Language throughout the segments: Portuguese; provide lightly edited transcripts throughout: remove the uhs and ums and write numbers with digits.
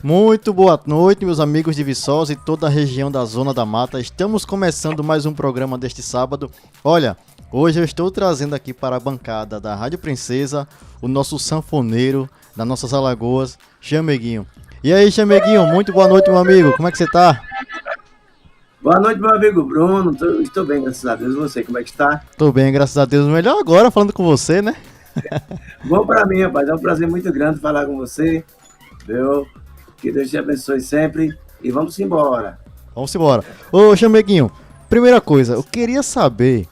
Muito boa noite, meus amigos de Viçosa e toda a região da Zona da Mata. Estamos começando mais um programa deste sábado. Olha, hoje eu estou trazendo aqui para a bancada da Rádio Princesa o nosso sanfoneiro das nossas Alagoas, Chameguinho. E aí, Chameguinho, muito boa noite, meu amigo. Como é que você tá? Boa noite, meu amigo Bruno. Estou bem, graças a Deus. E você, como é que está? Tô bem, graças a Deus. Melhor agora falando com você, né? Bom para mim, rapaz. É um prazer muito grande falar com você. Viu? Que Deus te abençoe sempre. E vamos embora. Vamos embora. Ô, Chameguinho, primeira coisa, eu queria saber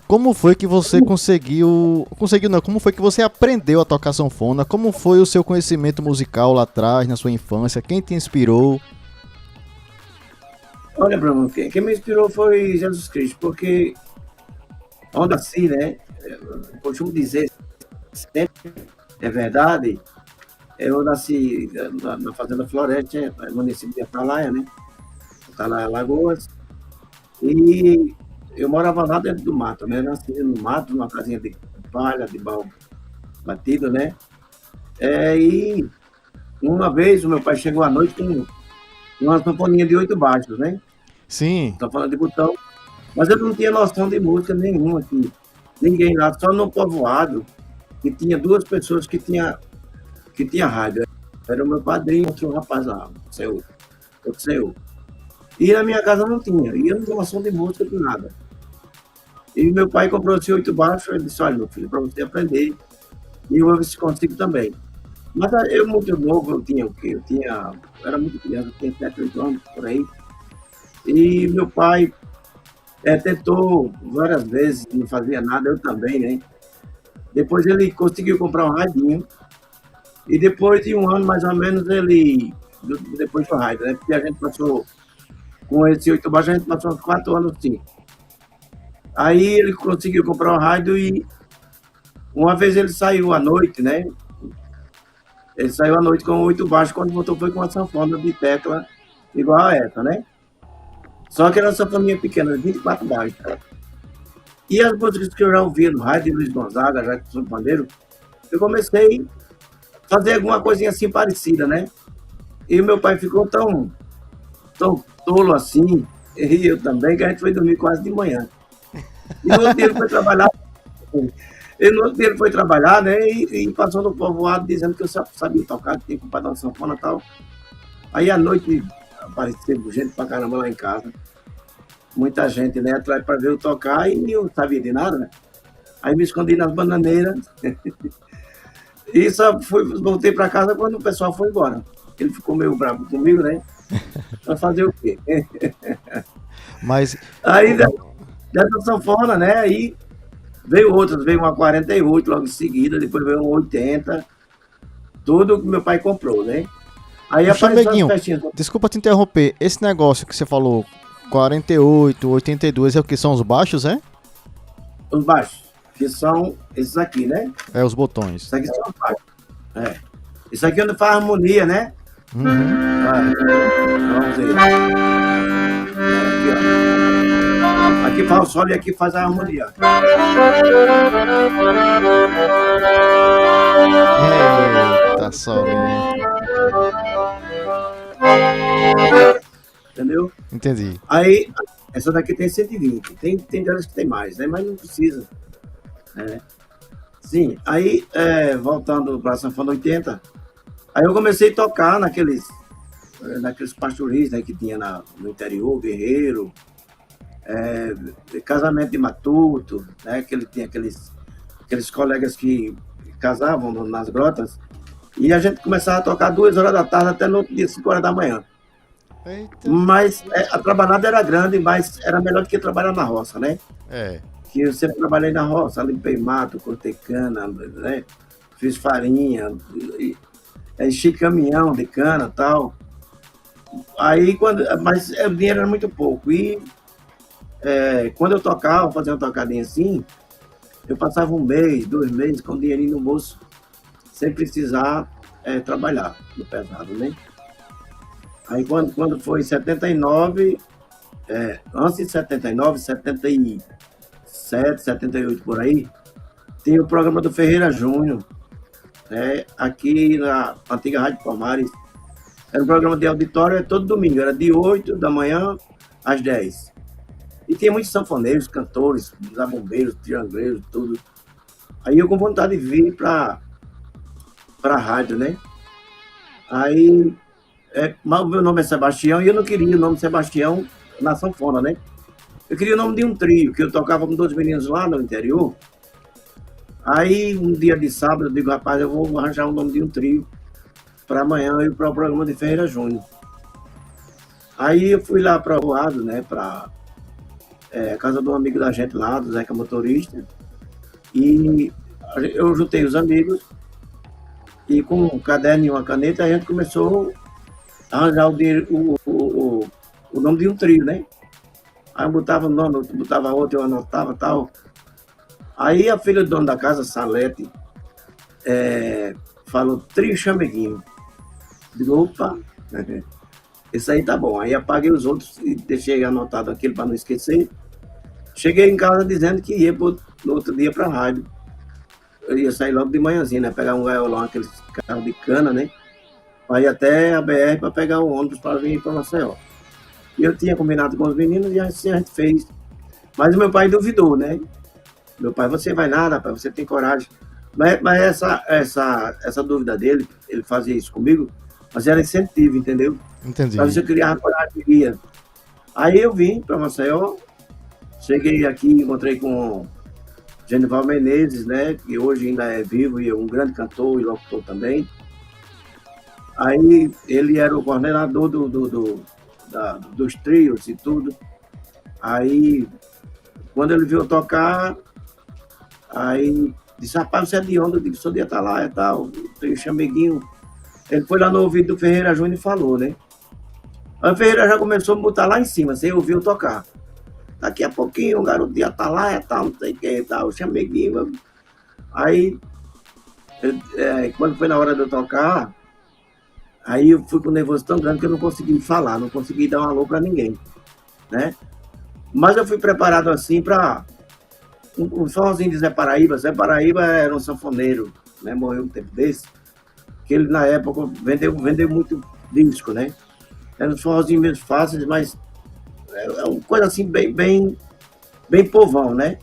como foi que você conseguiu. Conseguiu não, como foi que você aprendeu a tocar sanfona? Como foi o seu conhecimento musical lá atrás, na sua infância? Quem te inspirou? Olha, Bruno, quem me inspirou foi Jesus Cristo, porque onde assim, né? Eu costumo dizer sempre, é verdade. Eu nasci na Fazenda Floresta, município de Atalaia, né? Atalaia, Alagoas. E eu morava lá dentro do mato, né? Nasci no mato, numa casinha de palha, de pau batido, né? E uma vez o meu pai chegou à noite com uma sanfoninha de 8 baixos, né? Sim. Sanfona de botão. Mas eu não tinha noção de música nenhuma aqui. Ninguém lá, só no povoado, que tinha duas pessoas que tinha rádio. Era o meu padrinho e outro rapaz lá, outro senhor. E na minha casa não tinha. E eu não tinha noção de música, de nada. E meu pai comprou esse 8 baixos, ele disse, olha, meu filho, para você aprender, e eu vou ver se consigo também. Mas eu muito novo, eu tinha o quê? Eu era muito criança, eu tinha 7, 8 anos, por aí. E meu pai tentou várias vezes, não fazia nada, eu também, né? Depois ele conseguiu comprar um radinho, e depois de um ano, mais ou menos, depois do rádio, né? Porque a gente passou, com esse 8 baixos, a gente passou uns 4 anos, sim. Aí ele conseguiu comprar um rádio e uma vez ele saiu à noite, né? Ele saiu à noite com 8 baixos, quando voltou foi com uma sanfona de tecla igual a essa, né? Só que era uma sanfoninha pequena, 24 baixos. E as músicas que eu já ouvia no rádio de Luiz Gonzaga, já que sou pandeiro, eu comecei a fazer alguma coisinha assim parecida, né? E meu pai ficou tão tolo assim, e eu também, que a gente foi dormir quase de manhã. E no outro dia ele foi trabalhar, né? E passou no povoado dizendo que eu sabia tocar, que tinha que dar uma sanfona e tal. Aí à noite apareceu gente pra caramba lá em casa. Muita gente, né? Atrás para ver eu tocar e eu não sabia de nada, né? Aí me escondi nas bananeiras e voltei para casa quando o pessoal foi embora. Ele ficou meio bravo comigo, né? Pra fazer o quê? Mas. Aí dessa sanfona, né? Aí veio outras, veio uma 48 logo em seguida, depois veio uma 80, tudo que meu pai comprou, né? Aí O apareceu as Chameguinho, festinhas. desculpa te interromper. Esse negócio que você falou, 48, 82, é o que são os baixos, é? Os baixos, que são esses aqui, né? É os botões. Isso aqui são os baixos. É. Isso aqui é onde faz harmonia, né? Uhum. Vai, vamos ver. Aqui, ó. Aqui faz o solo e aqui faz a harmonia. Eita, solinho. Entendeu? Entendi. Aí, essa daqui tem 120. Tem delas que tem mais, né? Mas não precisa. Né? Sim, aí, voltando para a Sanfona 80, aí eu comecei a tocar naqueles pastoris, né, que tinha no interior, Guerreiro, casamento de matuto, né, que ele tinha aqueles colegas que casavam nas grotas, e a gente começava a tocar 2 horas da tarde até no outro dia, 5 horas da manhã. Eita. Mas a trabalhada era grande, mas era melhor do que trabalhar na roça, né? É. Que eu sempre trabalhei na roça, limpei mato, cortei cana, né? Fiz farinha, enchi caminhão de cana e tal. Mas o dinheiro era muito pouco. E quando eu tocava, fazia uma tocadinha assim, eu passava 1 mês, 2 meses com dinheirinho no bolso, sem precisar trabalhar no pesado, né? Aí quando foi em 79, antes de 79, 77, 78 por aí, tem o programa do Ferreira Júnior, né? Aqui na antiga Rádio Palmares, Era um programa de auditório, era todo domingo, era de 8 da manhã às 10. E tinha muitos sanfoneiros, cantores, zabombeiros, trianguleiros, tudo. Aí eu com vontade de vir para a rádio, né? Aí, mas o meu nome é Sebastião e eu não queria o nome Sebastião na sanfona, né? Eu queria o nome de um trio, que eu tocava com 2 meninos lá no interior. Aí, um dia de sábado, eu digo, rapaz, eu vou arranjar o nome de um trio para amanhã ir para o programa de Ferreira Júnior. Aí eu fui lá para o lado, né, para a casa de um amigo da gente lá, do Zeca Motorista, e eu juntei os amigos e com um caderno e uma caneta a gente começou a arranjar o nome de um trio, né? Aí eu botava o nome, eu botava outro, eu anotava e tal. Aí a filha do dono da casa, Salete, falou Trio Chameguinho. Digo, opa, esse aí tá bom. Aí apaguei os outros e deixei anotado aquilo para não esquecer. Cheguei em casa dizendo que ia no outro dia para a rádio. Eu ia sair logo de manhãzinha, né? Pegar um gaiolão, aqueles carros de cana, né? Para ir até a BR para pegar o ônibus para vir para Maceió. E eu tinha combinado com os meninos e assim a gente fez. Mas o meu pai duvidou, né? Meu pai, você vai nada, pai, você tem coragem. Mas essa dúvida dele, ele fazia isso comigo, mas era incentivo, entendeu? Entendi. Para você criar coragem de ir. Aí eu vim para Maceió, cheguei aqui, encontrei com Genival Menezes, né? Que hoje ainda é vivo e é um grande cantor e locutor também. Aí ele era o coordenador dos trios e tudo. Aí, quando ele viu eu tocar, aí disse, rapaz, você é de onde? Eu disse, sou de Atalaia e tal, trio Chameguinho. Ele foi lá no ouvido do Ferreira Júnior e falou, né? Aí o Ferreira já começou a me botar lá em cima, sem ouvir eu tocar. Daqui a pouquinho, um garoto de Atalaia, tal, não sei o que, tal, Chameguinho. Aí, quando foi na hora de eu tocar, aí eu fui com um nervoso tão grande que eu não consegui falar, não consegui dar um alô para ninguém, né? Mas eu fui preparado assim para um forrozinho de Zé Paraíba. Zé Paraíba era um sanfoneiro, né? Morreu um tempo desse, que ele na época vendeu muito disco, né? Eram uns forrozinhos meio fáceis, mas é uma coisa assim bem povão, né?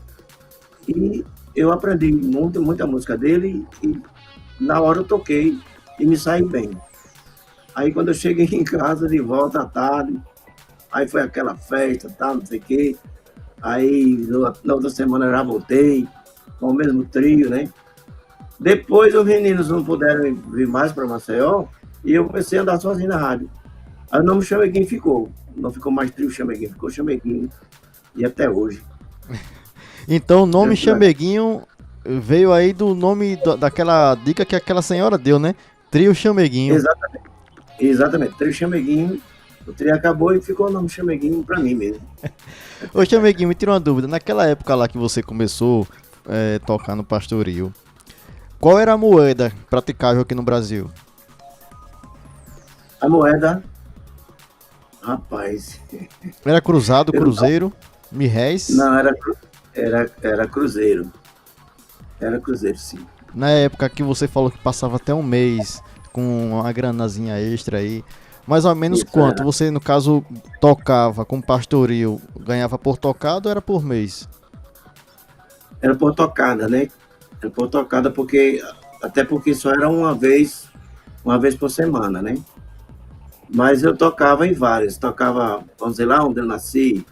E eu aprendi muita música dele e na hora eu toquei e me saí bem. Aí quando eu cheguei em casa de volta à tarde, aí foi aquela festa, tal, não sei o quê. Aí na outra semana eu já voltei com o mesmo trio, né? Depois os meninos não puderam vir mais para Maceió e eu comecei a andar sozinho na rádio. Aí o nome Chameguinho ficou. Não ficou mais trio Chameguinho, ficou Chameguinho. E até hoje. Então o nome Chameguinho veio aí do nome daquela dica que aquela senhora deu, né? Trio Chameguinho. Exatamente. Trio Chameguinho. O trio acabou e ficou o nome Chameguinho pra mim mesmo. Ô Chameguinho, me tira uma dúvida. Naquela época lá que você começou a tocar no pastoril, qual era a moeda praticável aqui no Brasil? A moeda... Rapaz... Era cruzado, cruzeiro, mirréis? Não, era cruzeiro. Era cruzeiro, sim. Na época que você falou que passava até um mês com uma granazinha extra aí, mais ou menos isso, quanto? Era. Você, no caso, tocava com pastoril, ganhava por tocado ou era por mês? Era por tocada, né? Era por tocada até porque só era uma vez por semana, né? Mas eu tocava em várias. Tocava, vamos dizer, lá onde eu nasci.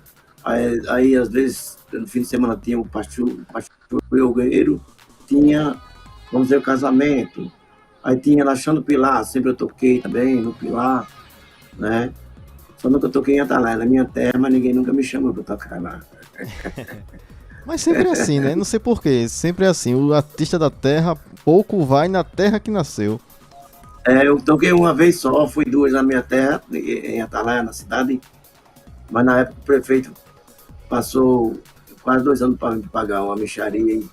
Aí às vezes, no fim de semana tinha o pastor Guerreiro, tinha, vamos dizer, o casamento. Aí tinha lá Chão do Pilar, sempre eu toquei também no Pilar, né? Só nunca toquei em Atalaia, na minha terra, mas ninguém nunca me chamou para tocar lá. Mas sempre é assim, né? Não sei porquê, sempre é assim. O artista da terra pouco vai na terra que nasceu. Eu toquei uma vez só, fui 2 na minha terra, em Atalaia, na cidade, mas na época o prefeito passou quase 2 anos para me pagar uma mixaria e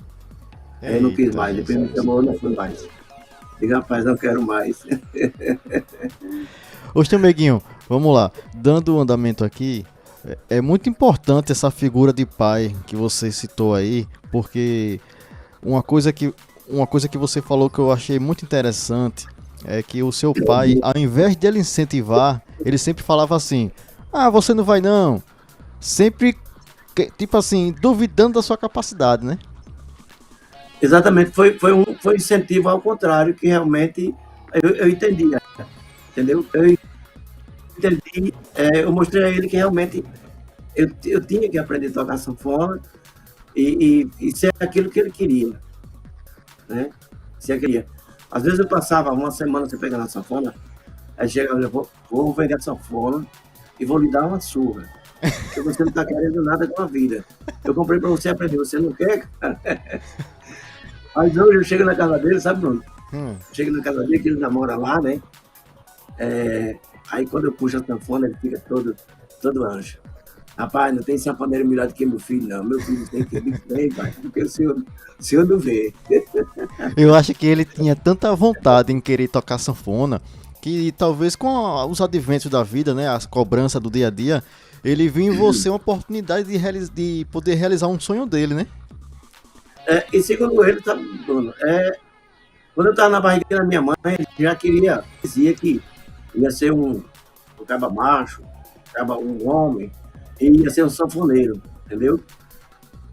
aí eu não quis mais, depois me chamou, não fui mais. Diga, rapaz, não quero mais. Ô Chameguinho, vamos lá, dando andamento aqui, é muito importante essa figura de pai que você citou aí, porque uma coisa que você falou que eu achei muito interessante é que o seu pai, ao invés de ele incentivar, ele sempre falava assim: ah, você não vai não. Sempre, tipo assim, duvidando da sua capacidade, né? Exatamente, foi incentivo ao contrário, que realmente eu entendia, entendeu? Eu entendi, eu mostrei a ele que realmente eu tinha que aprender a tocar sanfona e ser aquilo que ele queria, né? Ser aquilo que ele queria. Às vezes eu passava uma semana sem pegar na sanfona, aí chegava, eu vou vender a sanfona e vou lhe dar uma surra, porque você não está querendo nada com a vida. Eu comprei para você aprender, você não quer, cara? Mas hoje eu chego na casa dele, sabe, Bruno? Chego na casa dele, que ele namora lá, né? Aí quando eu puxo a sanfona, ele fica todo anjo. Rapaz, não tem sanfoneiro melhor do que meu filho, não. Meu filho tem que ir bem, pai, porque o senhor não vê. Eu acho que ele tinha tanta vontade em querer tocar sanfona que talvez com os adventos da vida, né, as cobranças do dia a dia, ele viu em você uma oportunidade de poder realizar um sonho dele, né? E segundo ele, sabe, Bruno, quando eu estava na barriga da minha mãe, ele já dizia que ia ser um caba macho, um homem, e ia ser um sanfoneiro, entendeu?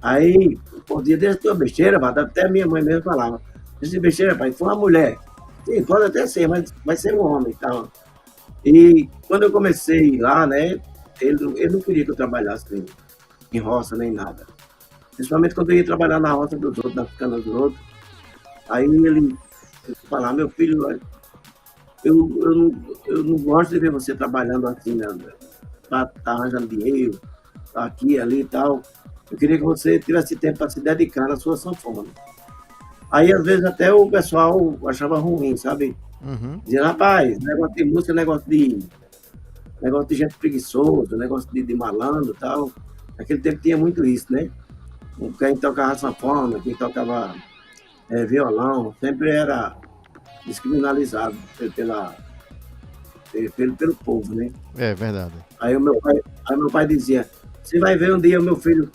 Aí, por dia desse, tua besteira, até a minha mãe mesmo falava, esse besteira, pai, foi uma mulher. Sim, pode até ser, mas vai ser um homem e tal. E quando eu comecei lá, né, ele não queria que eu trabalhasse em roça nem nada. Principalmente quando eu ia trabalhar na roça dos outros, nas canas dos outros. Aí ele falava, meu filho, eu não gosto de ver você trabalhando assim, né? Tá arranjando dinheiro, tá aqui, ali e tal. Eu queria que você tivesse tempo para se dedicar na sua sanfona. Aí, às vezes, até o pessoal achava ruim, sabe? Uhum. Dizia, rapaz, negócio de música é negócio de gente preguiçoso, negócio de malandro e tal. Naquele tempo tinha muito isso, né? Quem tocava sanfona, quem tocava violão, sempre era descriminalizado pelo povo, né? É verdade. Aí meu pai dizia, você vai ver um dia o meu filho,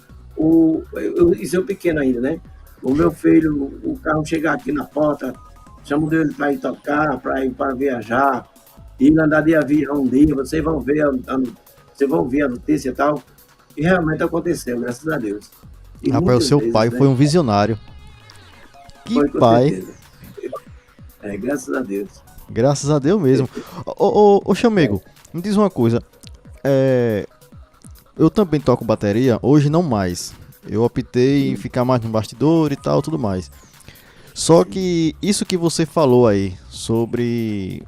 isso eu pequeno ainda, né? O meu filho, o carro chegar aqui na porta, chamo ele para ir tocar, para ir para viajar, ir andar de avião um dia, vocês vão ver a notícia e tal. E realmente aconteceu, graças a Deus. E Rapaz, o seu vezes, pai né? foi um visionário. Que Foi, com pai. certeza. Graças a Deus. Graças a Deus mesmo. Ô Chamego, me diz uma coisa. Eu também toco bateria, hoje não mais. Eu optei em ficar mais no bastidor e tal, tudo mais. Só que isso que você falou aí, sobre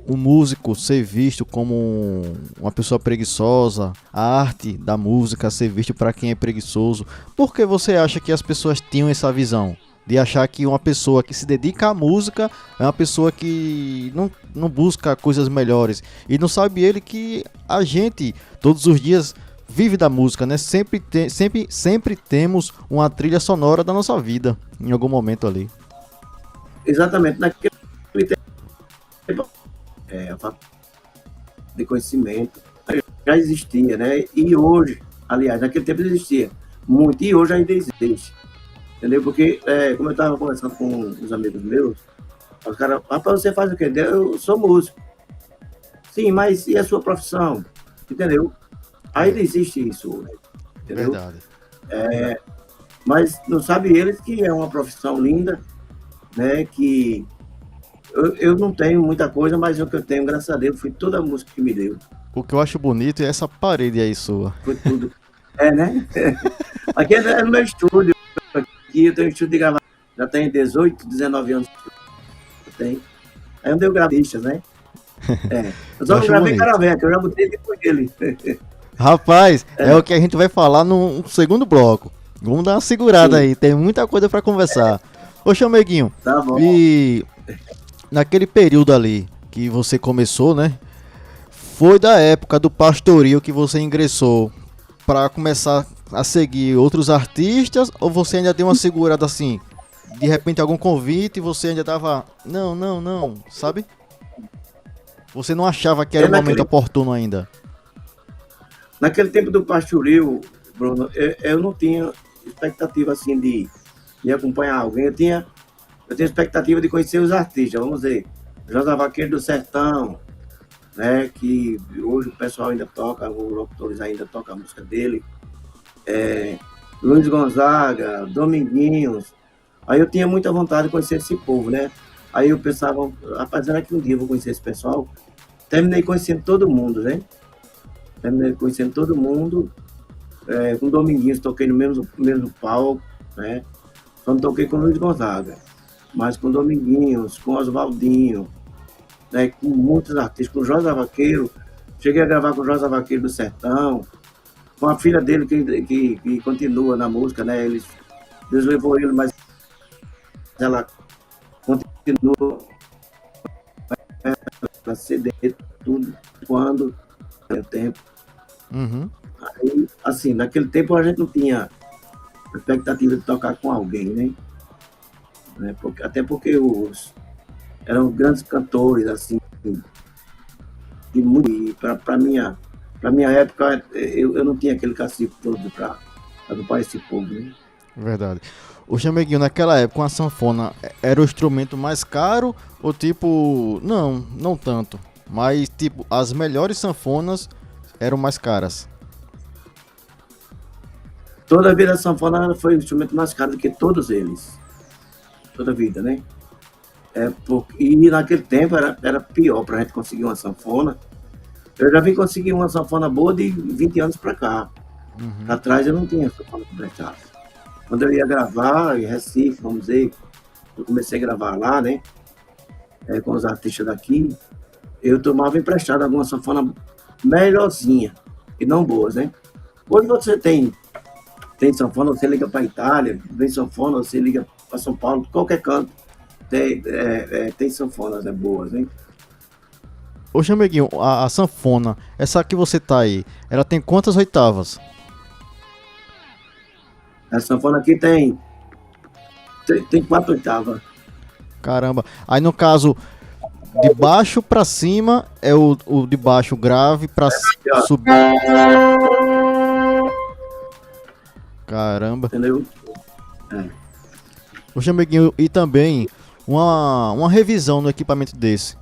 o músico ser visto como uma pessoa preguiçosa, a arte da música ser visto para quem é preguiçoso, por que você acha que as pessoas tinham essa visão? De achar que uma pessoa que se dedica à música é uma pessoa que não busca coisas melhores. E não sabe ele que a gente, todos os dias, vive da música, né? Sempre temos uma trilha sonora da nossa vida, em algum momento ali. Exatamente. Naquele tempo, a falta de conhecimento já existia, né? E hoje, aliás, naquele tempo existia muito, e hoje ainda existe. Entendeu? Porque, como eu estava conversando com os amigos meus, os caras, rapaz, você faz o quê? Eu sou músico. Sim, mas e a sua profissão? Entendeu? Ainda existe isso hoje. Entendeu? Verdade. Mas não sabe eles que é uma profissão linda, né? Que eu não tenho muita coisa, mas o que eu tenho, graças a Deus, foi toda a música que me deu. O que eu acho bonito é essa parede aí sua. Foi tudo. Né? Aqui é no meu estúdio. Aqui eu tenho um estúdio de gravação. Já tenho 18, 19 anos. Aí eu dei gravistas, né? Eu só não gravei Caraveca, que eu já botei depois dele. Rapaz, é o que a gente vai falar no segundo bloco. Vamos dar uma segurada aí, tem muita coisa pra conversar. Ô Chameguinho, Tá bom. E naquele período ali que você começou, né? Foi da época do pastoril que você ingressou pra começar a seguir outros artistas, ou você ainda deu uma segurada assim? De repente algum convite e você ainda tava, não, sabe? Você não achava que era o momento oportuno ainda? Naquele tempo do pastoril, Bruno, eu não tinha expectativa assim de acompanhar alguém. Eu tinha expectativa de conhecer os artistas, vamos dizer. José Vaqueiro do Sertão, né? Que hoje o pessoal ainda toca, os locutores ainda tocam a música dele. Luiz Gonzaga, Dominguinhos. Aí eu tinha muita vontade de conhecer esse povo, né? Aí eu pensava, rapaz, será que um dia eu vou conhecer esse pessoal? Terminei conhecendo todo mundo, né? Terminei conhecendo todo mundo. Com Dominguinhos toquei no mesmo palco, né? Só não toquei com Luiz Gonzaga. Mas com Dominguinhos, com Oswaldinho, né? Com muitos artistas, com José Vaqueiro. Cheguei a gravar com o José Vaqueiro do Sertão, com a filha dele que continua na música, né? Deus levou ele, mas ela continua na CD, tudo, quando tem tempo. Uhum. Aí, assim, naquele tempo a gente não tinha expectativa de tocar com alguém, né? Até porque eram grandes cantores, assim, e para minha época, eu não tinha aquele cacife todo para agrupar esse povo, né? Verdade. O chameguinho, naquela época, a sanfona era o instrumento mais caro ou tipo... Não tanto. Mas tipo, as melhores sanfonas eram mais caras. Toda a vida a sanfona foi o instrumento mais caro do que todos eles. Toda a vida, né? E naquele tempo era pior para a gente conseguir uma sanfona. Eu já vim conseguir uma sanfona boa de 20 anos para cá. Uhum. Atrás eu não tinha sanfona que prestasse. Quando eu ia gravar em Recife, vamos dizer, eu comecei a gravar lá, né? Com os artistas daqui, eu tomava emprestado alguma sanfona melhorzinha, e não boas, né? Hoje você tem sanfona, você liga para Itália, vem sanfona, você liga para São Paulo, qualquer canto tem sanfonas boas, hein? Ô chameguinho, a sanfona, essa que você tá aí, ela tem quantas oitavas? A sanfona aqui tem 4 oitavas. Caramba. Aí no caso, de baixo pra cima é o de baixo grave pra subir. Caramba. Entendeu? O chameguinho, e também uma revisão no equipamento desse.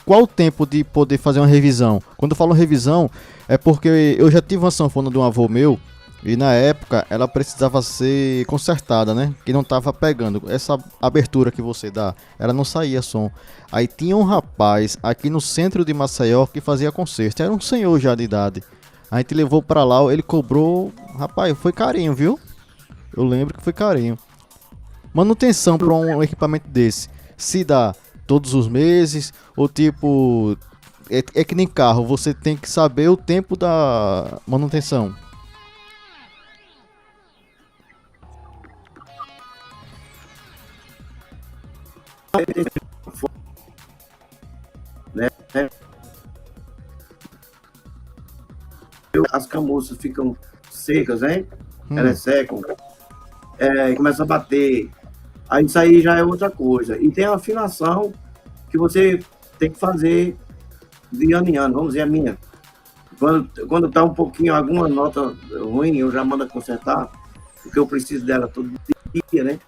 Qual o tempo de poder fazer uma revisão? Quando eu falo revisão, é porque eu já tive uma sanfona de um avô meu. E na época ela precisava ser consertada, né? Que não tava pegando. Essa abertura que você dá, ela não saía som. Aí tinha um rapaz aqui no centro de Maceió que fazia conserto. Era um senhor já de idade. A gente levou pra lá, ele cobrou. Rapaz, foi carinho, viu? Eu lembro que foi carinho. Manutenção para um equipamento desse, se dá todos os meses? Ou tipo, é que nem carro, você tem que saber o tempo da manutenção. Né? As camuças ficam secas, né? Elas secam, começa a bater. Aí isso aí já é outra coisa. E tem a afinação que você tem que fazer de ano em ano. Vamos dizer a minha. Quando tá um pouquinho, alguma nota ruim, eu já mando consertar, porque eu preciso dela todo dia, né?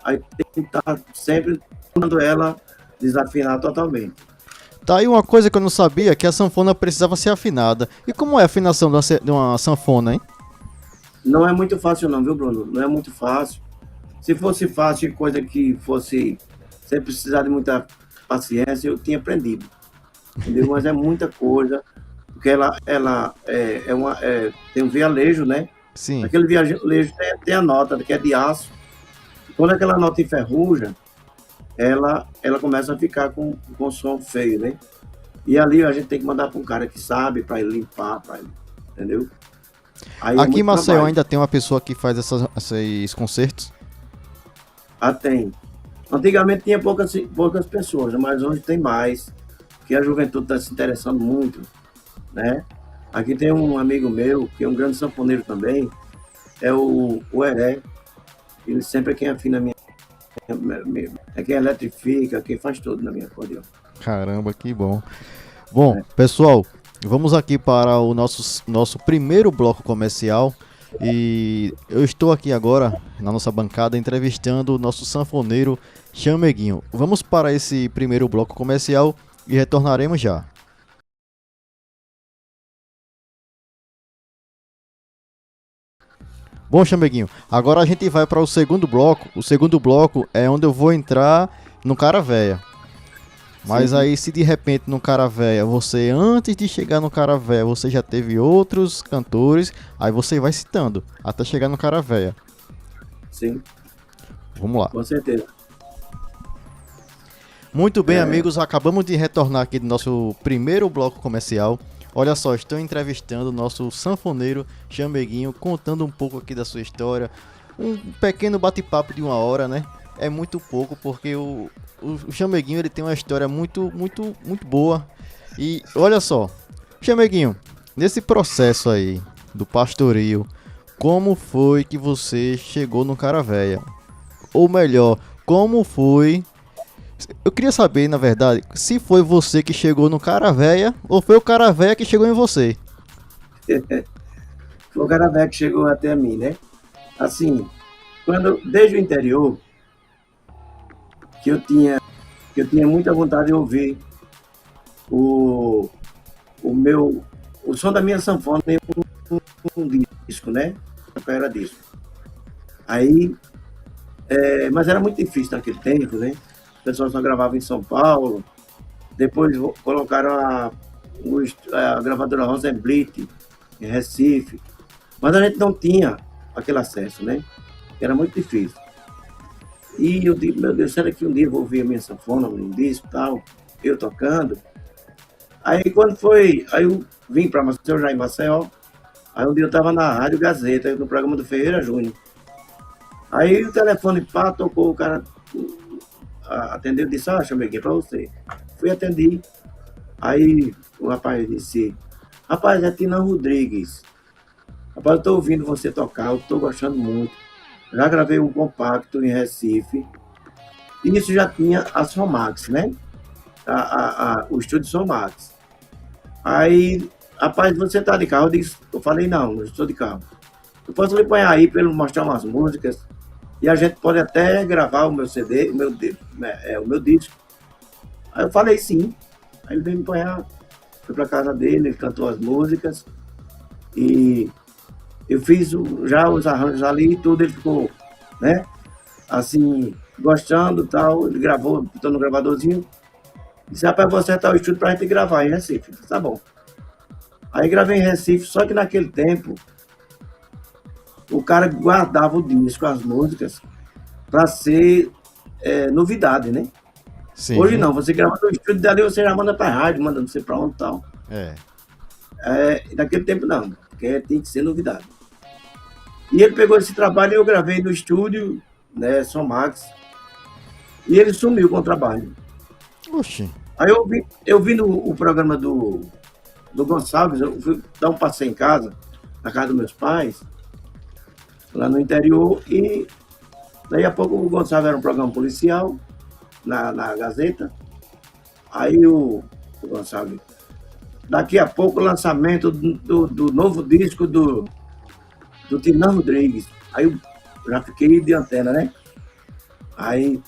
Aí tem que estar sempre quando ela desafinar totalmente. Tá aí uma coisa que eu não sabia, que a sanfona precisava ser afinada. E como é a afinação de uma sanfona, hein? Não é muito fácil não, viu, Bruno? Não é muito fácil. Se fosse fácil, coisa que fosse sem precisar de muita paciência, eu tinha aprendido. Entendeu? Mas é muita coisa, porque ela tem um vialejo, né? Sim. Aquele vialejo tem a nota, que é de aço. Quando aquela nota enferruja, ela começa a ficar com som feio, né? E ali a gente tem que mandar para um cara que sabe, para ele limpar, entendeu? Aí aqui em Maceió ainda tem uma pessoa que faz esses concertos? Tem. Antigamente tinha poucas pessoas, mas hoje tem mais, que a juventude está se interessando muito, né? Aqui tem um amigo meu, que é um grande sanfoneiro também, é o Heré. Ele sempre é quem afina a minha, é quem eletrifica, quem faz tudo na minha acordeão. Caramba, que bom. Bom, pessoal, vamos aqui para o nosso primeiro bloco comercial. E eu estou aqui agora, na nossa bancada, entrevistando o nosso sanfoneiro Chameguinho. Vamos para esse primeiro bloco comercial e retornaremos já. Bom, Chameguinho, agora a gente vai para o segundo bloco. O segundo bloco é onde eu vou entrar no cara véia. Mas Sim. aí, se de repente no cara véia, você antes de chegar no cara véia, você já teve outros cantores, aí você vai citando até chegar no cara véia. Sim, Vamos lá. com certeza. Muito bem, amigos, acabamos de retornar aqui do nosso primeiro bloco comercial. Olha só, estou entrevistando o nosso sanfoneiro Chameguinho, contando um pouco aqui da sua história. Um pequeno bate-papo de 1 hora, né? É muito pouco, porque o Chameguinho ele tem uma história muito boa. E olha só, Chameguinho, nesse processo aí do pastorio, como foi que você chegou no cara véia? Ou melhor, como foi. Eu queria saber, na verdade, se foi você que chegou no cara véia ou foi o cara véia que chegou em você. Foi o cara velho que chegou até mim, né? Assim, desde o interior, que eu tinha, que eu tinha muita vontade de ouvir o, o som da minha sanfona em um disco, né? Era disco. Aí, mas era muito difícil naquele tempo, né? O pessoal só gravava em São Paulo. Depois colocaram a gravadora Rosenblit em Recife. Mas a gente não tinha aquele acesso, né? Era muito difícil. E eu digo, meu Deus, será que um dia eu vou ouvir a minha sanfona num disco e tal, eu tocando? Aí quando foi, aí eu vim para Maceió, já em Maceió, aí um dia eu estava na Rádio Gazeta, no programa do Ferreira Júnior. Aí o telefone pá, tocou, o cara atendeu e disse, chamei aqui para você. Fui atender, aí o rapaz disse, rapaz, é Tina Rodrigues. Rapaz, eu estou ouvindo você tocar, eu estou gostando muito. Já gravei um compacto em Recife. E isso já tinha a Somax, né? O estúdio Somax. Aí, rapaz, você tá de carro? Eu falei, não estou de carro. Eu posso lhe pôr aí para ele mostrar umas músicas. E a gente pode até gravar o meu CD, o meu disco. Aí eu falei sim. Aí ele veio me apanhar, fui para casa dele, ele cantou as músicas. E eu fiz já os arranjos ali e tudo, ele ficou, né? Assim, gostando e tal. Ele gravou, botou no gravadorzinho. Disse, rapaz, vou acertar o estúdio pra gente gravar em Recife. Disse, tá bom. Aí gravei em Recife, só que naquele tempo o cara guardava o disco, as músicas, pra ser novidade, né? Sim. Hoje não, você grava no estúdio, dali você já manda pra rádio, manda não sei pra onde e tal. Naquele tempo não, porque tem que ser novidade. E ele pegou esse trabalho e eu gravei no estúdio, né, Somax, e ele sumiu com o trabalho. Oxi. Aí eu vi no programa do Gonçalves, eu fui dar um passeio em casa, na casa dos meus pais, lá no interior, e daí a pouco o Gonçalves era um programa policial, na Gazeta. Aí o Gonçalves, daqui a pouco o lançamento do novo disco do Tina Rodrigues. Aí eu já fiquei de antena, né? Aí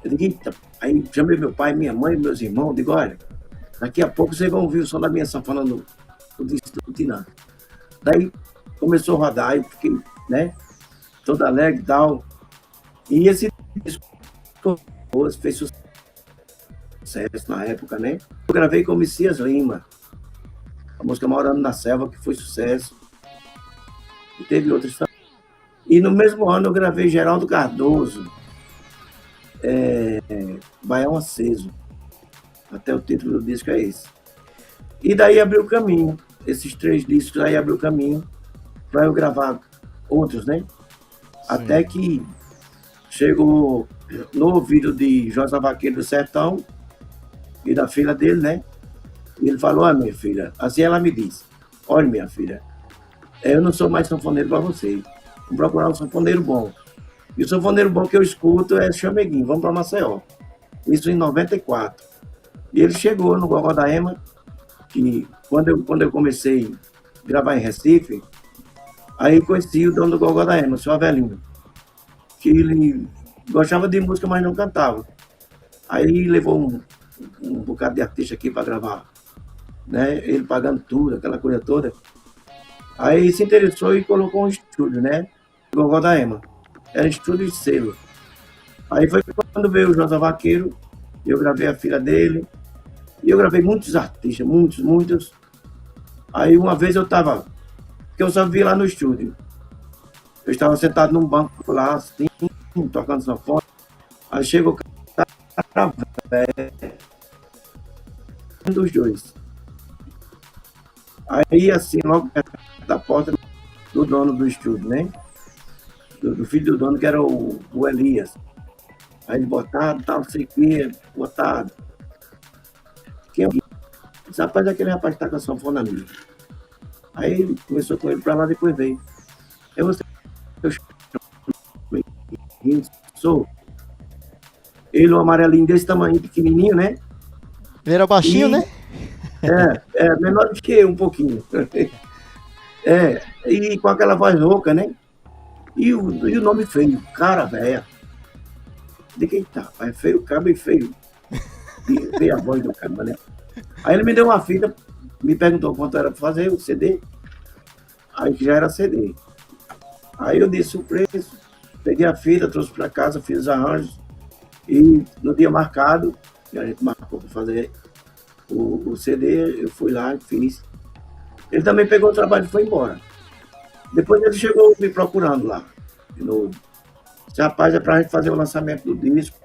eu digo, eita. Aí chamei meu pai, minha mãe, meus irmãos, digo, olha, daqui a pouco vocês vão ouvir o som da minha sanfona no disco do Tina. Daí começou a rodar, eu fiquei, né, todo alegre e tal. E esse disco fez sucesso na época, né? Eu gravei com o Messias Lima, a música Morando na Selva, que foi sucesso. E teve outras também. E no mesmo ano eu gravei Geraldo Cardoso, Baião Aceso. Até o título do disco é esse. E daí abriu o caminho. Esses 3 discos aí abriu o caminho para eu gravar outros, né? Sim. Até que chegou no ouvido de Josa Vaqueiro do Sertão e da filha dele, né? E ele falou, olha, minha filha, assim ela me disse, olha, minha filha, eu não sou mais sanfoneiro para você. Vou procurar um sanfoneiro bom. E o sanfoneiro bom que eu escuto é Chameguinho, vamos para Maceió. Isso em 94. E ele chegou no Gogó da Ema, que quando eu comecei a gravar em Recife, Aí conheci o dono do Gogó da Ema, o seu Avelino, que ele gostava de música, mas não cantava. Aí levou um bocado de artista aqui para gravar, né? Ele pagando tudo, aquela coisa toda. Aí se interessou e colocou um estúdio, né? Gogó da Ema. Era estúdio de selo. Aí foi quando veio o Josa Vaqueiro, eu gravei a filha dele, e eu gravei muitos artistas, muitos. Aí uma vez eu estava, que eu só vi lá no estúdio, eu estava sentado num banco lá, assim, tocando sanfona, aí chegou o cara velho, um dos dois. Aí assim, logo perto da porta do dono do estúdio, né? Do filho do dono, que era o Elias. Aí ele botado, tal, não sei o que, botado. Quem é o Esse rapaz é aquele rapaz que tá com a sanfona minha. Aí ele começou com ele pra lá, depois veio. Eu sou ele, um amarelinho desse tamanho, pequenininho, né? Ele era baixinho, né? Menor do que eu, um pouquinho. E com aquela voz rouca, né? E o nome feio, cara velha. De quem tá? É feio o cabo e feio. E feio a voz do cabo, né? Aí ele me deu uma fita, me perguntou quanto era pra fazer o CD. Aí já era CD. Aí eu disse o preço, peguei a fita, trouxe pra casa, fiz os arranjos. E no dia marcado, que a gente marcou pra fazer o CD, eu fui lá e fiz. Ele também pegou o trabalho e foi embora. Depois ele chegou me procurando lá, de novo. Esse rapaz é pra gente fazer o lançamento do disco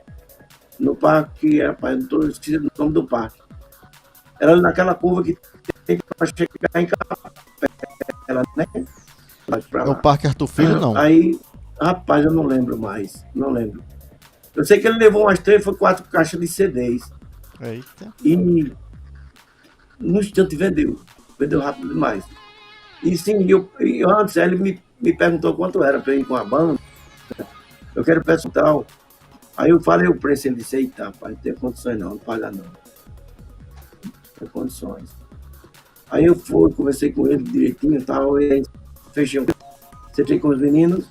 no parque, rapaz, eu não tô esquecendo o nome do parque. Era ali naquela curva que tem pra chegar em Capela, né? Pra É o lá. Parque Arthur Filho, não. Aí, rapaz, eu não lembro mais, não lembro. Eu sei que ele levou umas 3 ou 4 caixas de CDs. Eita. E no instante vendeu rápido demais. E sim, antes ele me perguntou quanto era para eu ir com a banda. Eu quero peço tal. Aí eu falei o preço, ele disse, eita, rapaz, não tem condições não pagar não. Não tem condições. Aí eu fui, conversei com ele direitinho e tal, e aí fechei sentei com os meninos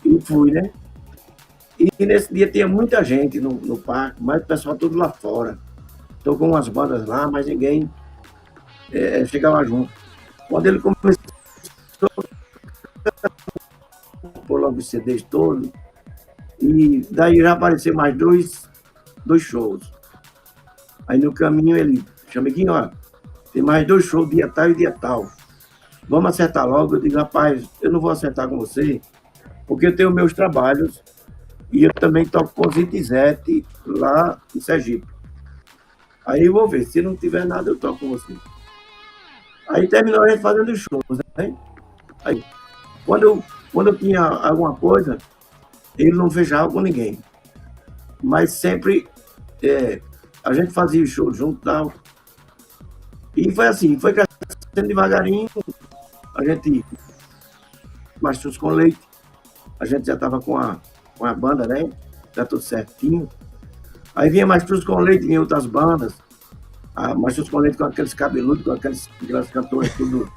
e fui, né? E nesse dia tinha muita gente no parque, mas o pessoal tudo lá fora. Estou com umas bandas lá, mas ninguém chegava junto. Quando ele começou a pôr logo os CDs todos, e daí já apareceram mais dois shows. Aí no caminho ele, Chameguinho, ó, tem mais 2 shows, dia tal e dia tal. Vamos acertar logo. Eu digo, rapaz, eu não vou acertar com você, porque eu tenho meus trabalhos e eu também toco com o Zitizete lá em Sergipe. Aí eu vou ver, se não tiver nada, eu toco com você. Aí terminou a gente fazendo shows, né? Aí, quando eu tinha alguma coisa, ele não fechava com ninguém. Mas sempre a gente fazia o show junto e tal. E foi assim, foi crescendo devagarinho. A gente, Mastruz com Leite, a gente já estava com a banda, né? Já tudo certinho. Aí vinha Mastruz com Leite, vinha outras bandas. Mastruz com Leite com aqueles cabeludos, com aqueles cantores, tudo,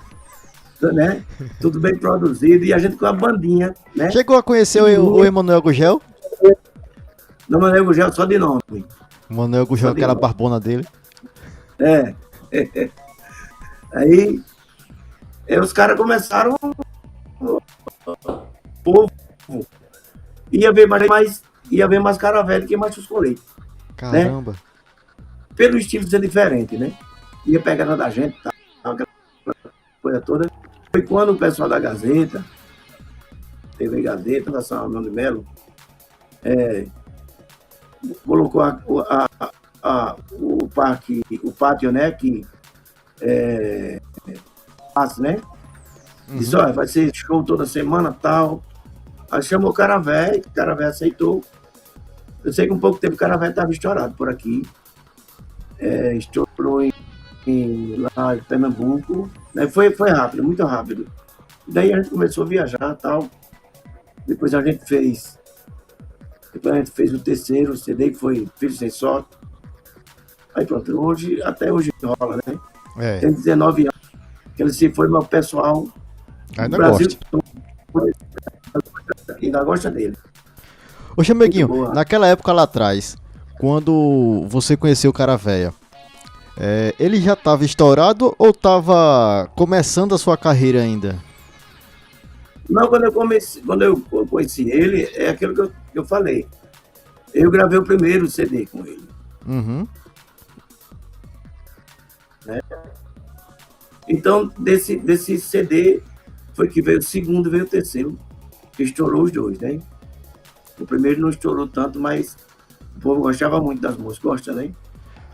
né? Tudo bem produzido. E a gente com a bandinha, né? Chegou a conhecer o Emanuel Gugel? Não, Emanuel Gugel só de nome. O Emanuel Gugel, aquela barbona dele. Aí os caras começaram, o povo ia ver mais cara velha que Mastruz com Leite. Caramba. Né? Pelo estilo ser diferente, né? Ia pegando da gente, tá? Aquela coisa toda. Foi quando o pessoal da Gazeta, TV Gazeta, da São Armando de Melo, colocou o pátio, né? Que passa, né? Disse, olha, vai ser show toda semana tal. Aí chamou o cara velho aceitou. Eu sei que um pouco tempo o cara velho estava estourado por aqui. Estourou lá em Pernambuco. Né? Foi rápido, muito rápido. Daí a gente começou a viajar e tal. Depois a gente fez o terceiro CD, que foi Filho Sem Sorte. Aí pronto, até hoje rola, né? Tem 19 anos. Que ele se foi, mas o pessoal O Ainda Brasil gosto. todo ainda gosta dele. Ô Chameguinho, Muito boa. naquela época lá atrás, quando você conheceu o Caravéia, ele já estava estourado ou estava começando a sua carreira ainda? Não, quando eu conheci ele, é aquilo que eu falei. Eu gravei o primeiro CD com ele, Uhum. né? Então, desse CD foi que veio o segundo, veio o terceiro, que estourou os dois, né? O primeiro não estourou tanto, mas o povo gostava muito das músicas, gosta, né?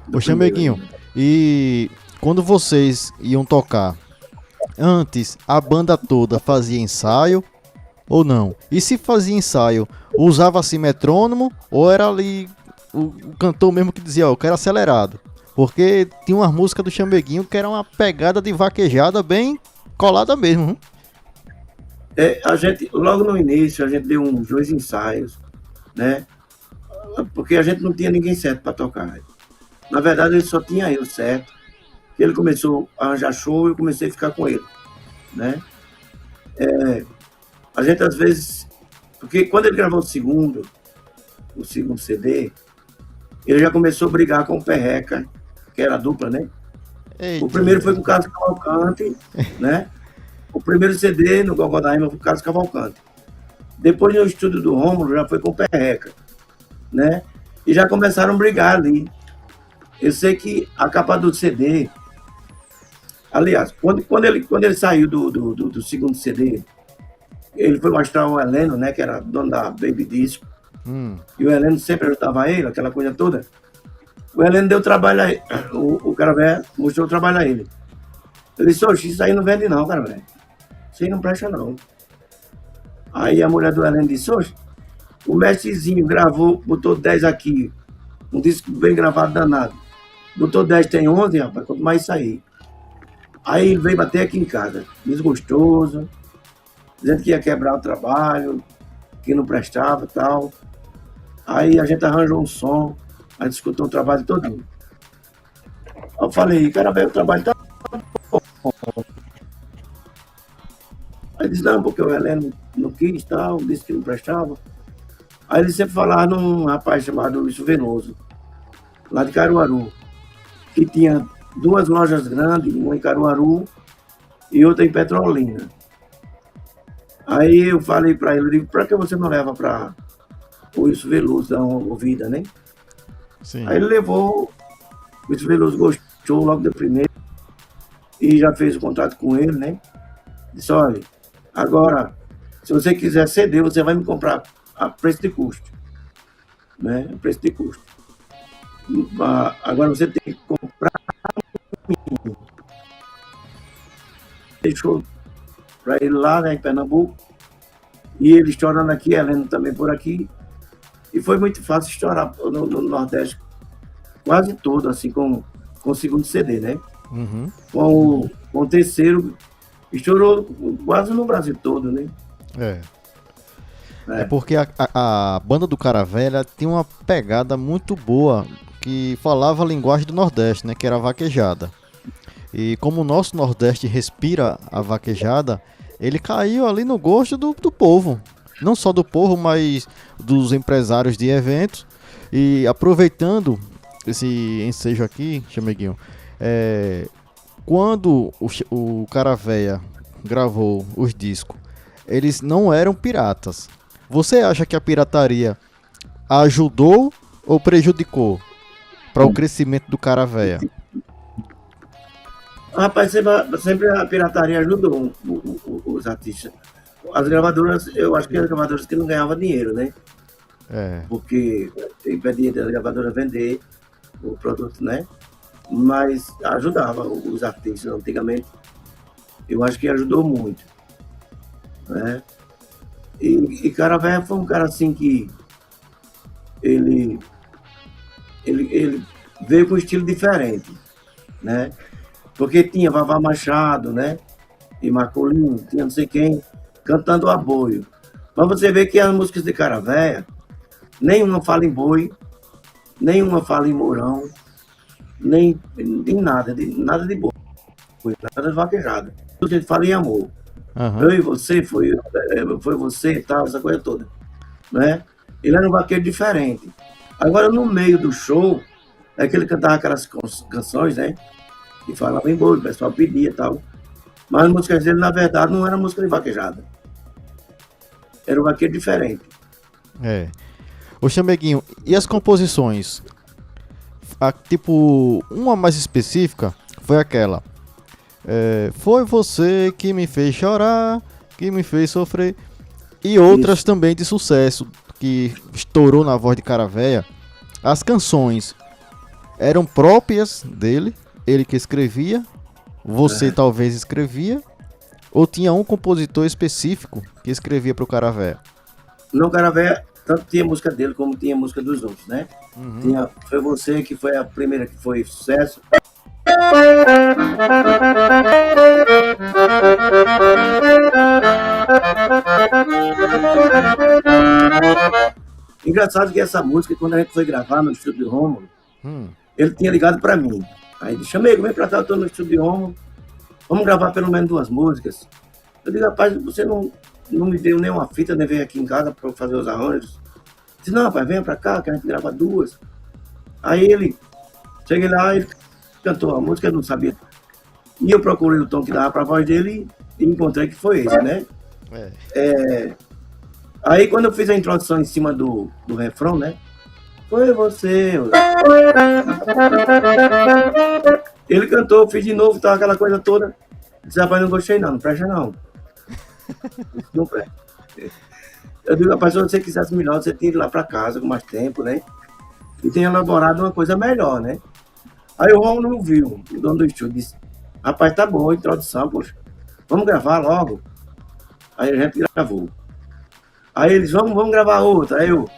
Do Ô primeiro Chameguinho, ainda. e quando vocês iam tocar, antes a banda toda fazia ensaio ou não? E se fazia ensaio, usava assim metrônomo ou era ali o cantor mesmo que dizia, ó, eu quero acelerado? Porque tinha uma música do Chameguinho que era uma pegada de vaquejada bem colada mesmo. Hum? A gente, logo no início, a gente deu uns dois ensaios, né? Porque a gente não tinha ninguém certo para tocar. Na verdade, ele só tinha eu certo. Ele começou a arranjar show e eu comecei a ficar com ele, né? A gente às vezes, porque quando ele gravou o segundo CD, ele já começou a brigar com o Perreca, que era a dupla, né? O Eita. primeiro foi com o Carlos Cavalcante, né? O primeiro CD no Gogodaíma foi com o Carlos Cavalcante. Depois no estúdio do Rômulo já foi com o Perreca, né? E já começaram a brigar ali. Eu sei que a capa do CD, aliás, quando ele saiu do segundo CD, ele foi mostrar o Heleno, né, que era dono da Baby Disco, Hum. e o Heleno sempre ajudava ele, aquela coisa toda. O Heleno deu trabalho a ele, o cara velho mostrou o trabalho a ele. Ele disse, oxe, isso aí não vende não, cara velho. Isso aí não presta não. Aí a mulher do Heleno disse, oxe, o mestrezinho gravou, botou 10 aqui, um disco bem gravado danado. Botou 10, tem 11, rapaz, quanto mais isso aí. Aí ele veio bater aqui em casa, desgostoso, dizendo que ia quebrar o trabalho, que não prestava e tal. Aí a gente arranjou um som, a gente escutou o trabalho todinho. Eu falei, cara, velho, o trabalho tá. Aí ele disse, não, porque o Heleno não quis tal, disse que não prestava. Aí ele sempre falava num rapaz chamado Luiz Venoso, lá de Caruaru, que tinha duas lojas grandes, uma em Caruaru e outra em Petrolina. Aí eu falei para ele, eu digo, para que você não leva para o Wilson Veloso dar uma ouvida, né? Sim. Aí ele levou, o Wilson Veloso gostou logo do primeiro e já fez o contato com ele, né? Disse, olha, agora, se você quiser CD, você vai me comprar a preço de custo, né? A preço de custo. Agora você tem que comprar, deixou para ele lá, né, em Pernambuco, e ele estourando aqui, Heleno também por aqui, e foi muito fácil estourar no Nordeste, quase todo, assim, com o segundo CD, né? Uhum. Com o terceiro, estourou quase no Brasil todo, né? É porque a banda do Caravelha tem uma pegada muito boa que falava a linguagem do Nordeste, né? Que era a vaquejada. E como o nosso Nordeste respira a vaquejada, ele caiu ali no gosto do povo. Não só do povo, mas dos empresários de eventos. E aproveitando esse ensejo aqui, Chameguinho, quando o Caravéia gravou os discos, eles não eram piratas. Você acha que a pirataria ajudou ou prejudicou para o crescimento do Caravéia? Rapaz, sempre a pirataria ajudou os artistas. As gravadoras, eu acho que as gravadoras que não ganhavam dinheiro, né? Porque impedia das gravadoras vender o produto, né? Mas ajudava os artistas antigamente. Eu acho que ajudou muito, né? E Caravéia foi um cara assim que ele veio com um estilo diferente, né? Porque tinha Vavá Machado, né? E Marcolino, tinha não sei quem, cantando a boio. Mas você vê que as músicas de Caravéia, nenhuma fala em boi, nenhuma fala em mourão, nem nada de boi, nada de vaquejada. A gente fala em amor, Aham. Eu e você, foi você e tal, essa coisa toda, né? Ele era um vaqueiro diferente. Agora, no meio do show, é que ele cantava aquelas canções, né? Que falavam em bolo, o pessoal pedia e tal. Mas as músicas dele, na verdade, não era música de vaquejada. Era um vaqueiro diferente. É. Ô Chameguinho, e as composições? Tipo, uma mais específica foi aquela. Foi você que me fez chorar, que me fez sofrer. E outras Isso. também de sucesso, que estourou na voz de Caravéia. As canções eram próprias dele, ele que escrevia, você talvez escrevia, ou tinha um compositor específico que escrevia pro Caravéia? No Caravé, tanto tinha música dele como tinha música dos outros, né? Uhum. Tinha Foi Você, que foi a primeira que foi sucesso. Engraçado que essa música, quando a gente foi gravar no estúdio de Rômulo, Hum. ele tinha ligado para mim. Aí ele chamei, vem para cá, eu tô no estúdio de Rômulo, vamos gravar pelo menos 2 músicas. Eu digo, rapaz, você não me deu nenhuma fita, nem veio aqui em casa para fazer os arranjos. Eu disse, não, rapaz, venha para cá, que a gente grava 2. Aí ele, cheguei lá, ele cantou a música, eu não sabia. E eu procurei o tom que dava para a voz dele e encontrei que foi esse, né? É. Aí quando eu fiz a introdução em cima do refrão, né? Foi você. Ele cantou, fiz de novo, tava aquela coisa toda. Disse, rapaz, não gostei não presta não. Disse, não presta. Eu digo, rapaz, se você quisesse melhor, você tinha ido lá para casa com mais tempo, né? E tem elaborado uma coisa melhor, né? Aí o Romulo viu, o dono do estúdio, disse, rapaz, tá bom, introdução, poxa, vamos gravar logo. Aí a gente gravou. Aí eles, vamos gravar outra. Aí eu,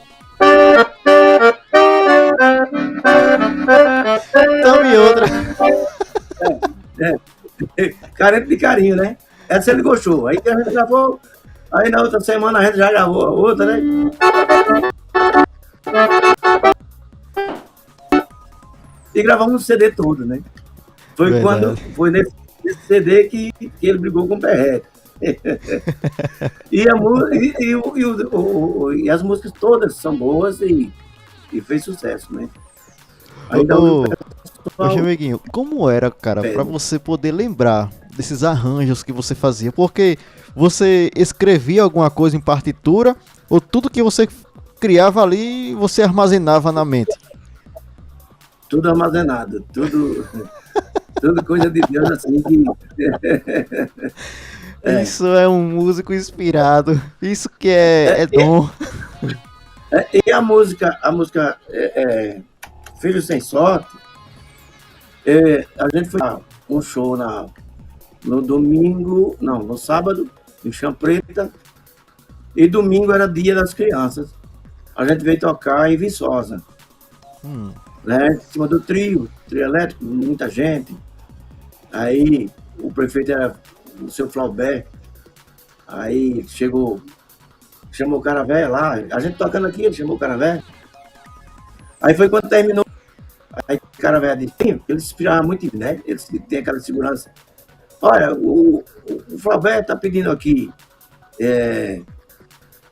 Tome outra. carente de carinho, né? Essa ele gostou. Aí a gente gravou, aí na outra semana a gente já gravou a outra, né? E gravamos o CD todo, né? Foi Verdade. foi nesse CD que ele brigou com o Perrete. E as músicas todas são boas e fez sucesso, né? Ainda hoje o Ô, pessoal Chameguinho, como era, cara, pra pede. você poder lembrar desses arranjos que você fazia? Porque você escrevia alguma coisa em partitura ou tudo que você criava ali você armazenava na mente? Tudo armazenado, tudo coisa de Deus assim que. Isso é um músico inspirado. Isso que é dom. E a música Filho Sem Sorte, a gente foi a um show no domingo, não, no sábado, em Chã Preta, e domingo era Dia das Crianças. A gente veio tocar em Viçosa, Hum. né? Em cima do trio elétrico, muita gente. Aí o prefeito era o seu Flaubert, aí chegou, chamou o cara velho lá, a gente tocando aqui, ele chamou o cara velho. Aí foi quando terminou, aí o cara velho disse, ele se inspirava muito em mim, né? Ele tem aquela segurança. Olha, o Flaubert tá pedindo aqui,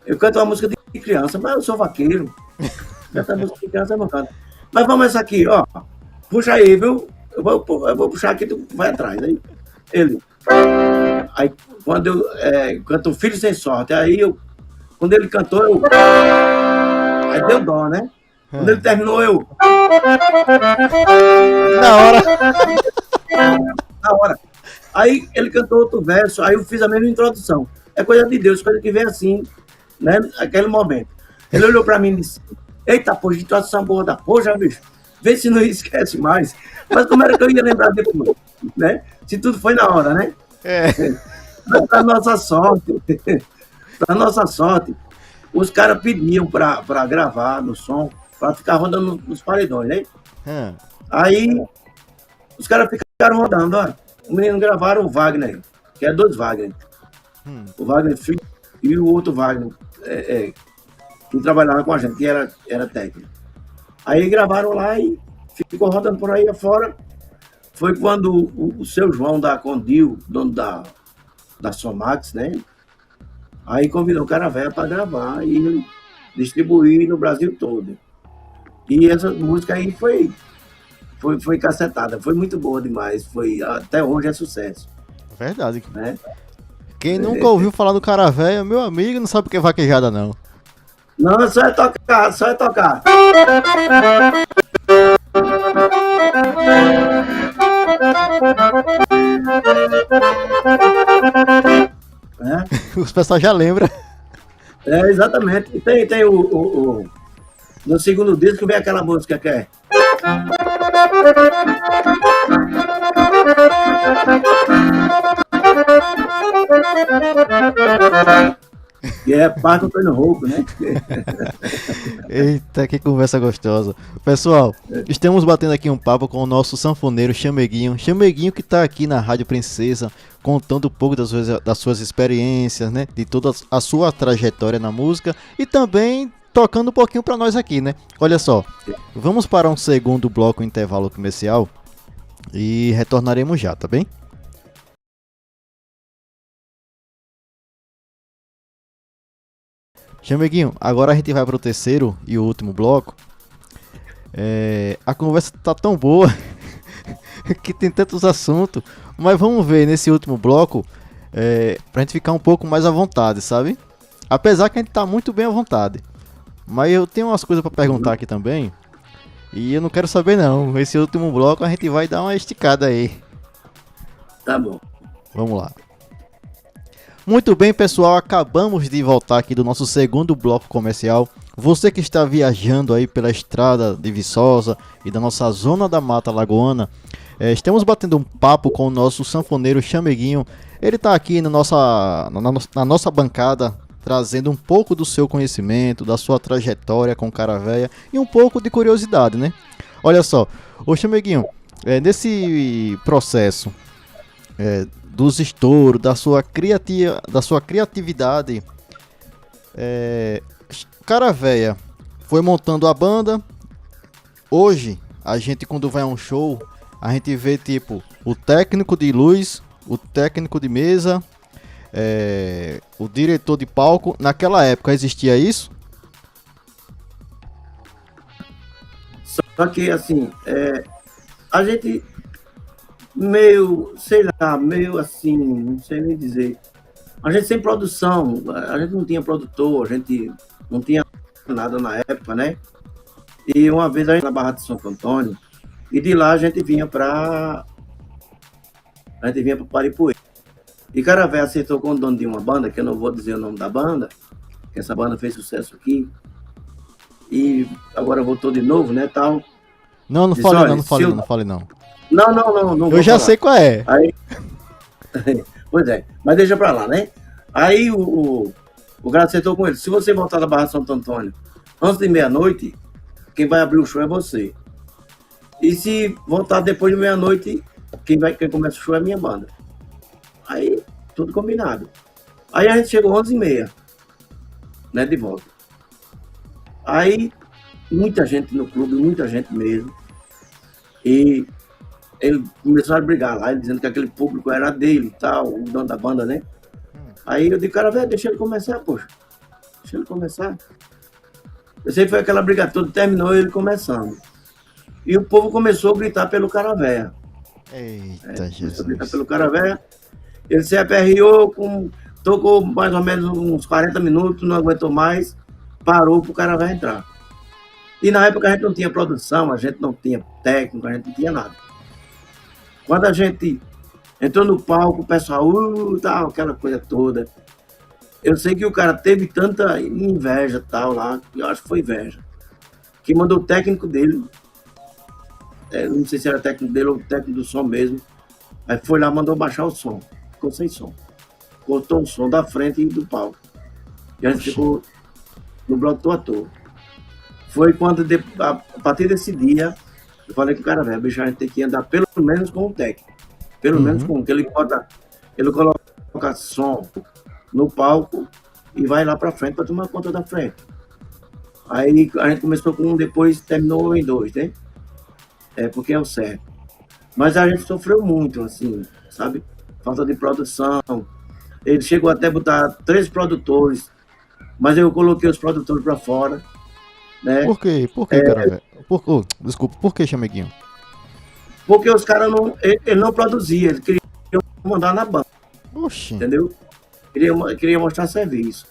eu canto uma música de criança, mas eu sou vaqueiro, cantar música de criança eu não canto. Mas vamos essa aqui, ó, puxa aí, viu? Eu vou puxar aqui, tu vai atrás. Aí ele, aí quando eu canto Filho Sem Sorte, quando ele cantou, aí deu dó, né? Quando ele terminou, Na hora. na hora. Aí ele cantou outro verso, aí eu fiz a mesma introdução. É coisa de Deus, coisa que vem assim, né? Naquele momento. Ele olhou pra mim e disse, eita, poxa, introdução boa da poxa, bicho. Vê se não esquece mais. Mas como era que eu ia lembrar depois, né? Se tudo foi na hora, né? É. Mas pra nossa sorte, pra nossa sorte, os caras pediam pra gravar no som, pra ficar rodando nos paredões, né? Hum. Aí os caras ficaram rodando, ó. O menino gravaram o Wagner, que é 2 Wagner. O Wagner Filho e o outro Wagner, que trabalhava com a gente, que era técnico. Aí gravaram lá e ficou rodando por aí afora. Foi quando o seu João da Condil, dono da da Somax, né? Aí convidou o Caravela para gravar e distribuir no Brasil todo. E essa música aí foi cacetada, foi muito boa demais, até hoje é sucesso, Verdade. né? Quem nunca ouviu falar do Caravéia, meu amigo, não sabe o que é vaquejada, não. Não, só é tocar, só é tocar. É, Os pessoal já lembram. exatamente. Tem no segundo disco vem aquela música que é. Que é Parque Antônio Rouco, né? Eita, que conversa gostosa. Pessoal, estamos batendo aqui um papo com o nosso sanfoneiro Chameguinho. Chameguinho que está aqui na Rádio Princesa, contando um pouco das suas experiências, né? De toda a sua trajetória na música e também tocando um pouquinho para nós aqui, né? Olha só, vamos para um segundo bloco intervalo comercial e retornaremos já, tá bem? Chameguinho, agora a gente vai para o terceiro e o último bloco. A conversa tá tão boa que tem tantos assuntos, mas vamos ver nesse último bloco pra gente ficar um pouco mais à vontade, sabe? Apesar que a gente tá muito bem à vontade, mas eu tenho umas coisas para perguntar aqui também e eu não quero saber não. Esse último bloco a gente vai dar uma esticada aí. Tá bom. Vamos lá. Muito bem, pessoal, acabamos de voltar aqui do nosso segundo bloco comercial. Você que está viajando aí pela estrada de Viçosa e da nossa zona da Mata Lagoana, estamos batendo um papo com o nosso sanfoneiro Chameguinho. Ele está aqui na nossa bancada, trazendo um pouco do seu conhecimento, da sua trajetória com Caravéia e um pouco de curiosidade, né? Olha só, ô Chameguinho, nesse processo dos estouros, da sua criatividade, Caravéia foi montando a banda. Hoje, a gente quando vai a um show, a gente vê tipo o técnico de luz, o técnico de mesa, o diretor de palco. Naquela época existia isso? Só que assim, a gente meio assim, não sei nem dizer. A gente sem produção, a gente não tinha produtor, a gente não tinha nada na época, né? E uma vez a gente na Barra de Santo Antônio, e de lá a gente vinha para Paripuí. E Caravéia acertou com o dono de uma banda, que eu não vou dizer o nome da banda, que essa banda fez sucesso aqui, e agora voltou de novo, né, tal. Não Disse, fale olha, não, não fale não, não fale não. Não Eu vou já falar. sei qual é. Aí, pois é, mas deixa pra lá, né? Aí o cara acertou com ele, se você voltar da Barra de Santo Antônio antes de meia-noite, quem vai abrir o show é você. E se voltar depois de meia-noite, quem começa o show é a minha banda. Aí, tudo combinado. Aí a gente chegou 11h30, né, de volta. Aí, muita gente no clube, muita gente mesmo. E ele começou a brigar lá, dizendo que aquele público era dele e tal, o dono da banda, né? Aí eu disse, cara, velho, deixa ele começar, poxa. Deixa ele começar. Eu sei que foi aquela briga toda, terminou ele começando. E o povo começou a gritar pelo Caravéia. Eita, Começou a gritar Jesus. pelo Caravéia. Ele se aperreou, tocou mais ou menos uns 40 minutos, não aguentou mais, parou pro Caravéia entrar. E na época a gente não tinha produção, a gente não tinha técnico, a gente não tinha nada. Quando a gente entrou no palco, o pessoal, tal, aquela coisa toda. Eu sei que o cara teve tanta inveja, tal, lá, eu acho que foi inveja, que mandou o técnico dele, não sei se era técnico dele ou técnico do som mesmo, aí foi lá, mandou baixar o som, ficou sem som. Cortou o som da frente e do palco. E a gente ficou no bloco do ator. Foi quando, a partir desse dia, eu falei que o cara, velho, bicho, a gente tem que andar pelo menos com o técnico. Pelo menos com um, que ele coloca som no palco e vai lá pra frente pra tomar conta da frente. Aí a gente começou com um, depois terminou em 2, né? Porque é o certo. Mas a gente sofreu muito, assim, sabe? Falta de produção. Ele chegou até a botar 3 produtores, mas eu coloquei os produtores para fora, né? Por quê? Por que, cara, velho? Desculpa, por que, Chameguinho? Porque os caras não, ele não produzia, ele queria mandar na banda, Oxi. entendeu? Queria mostrar serviço.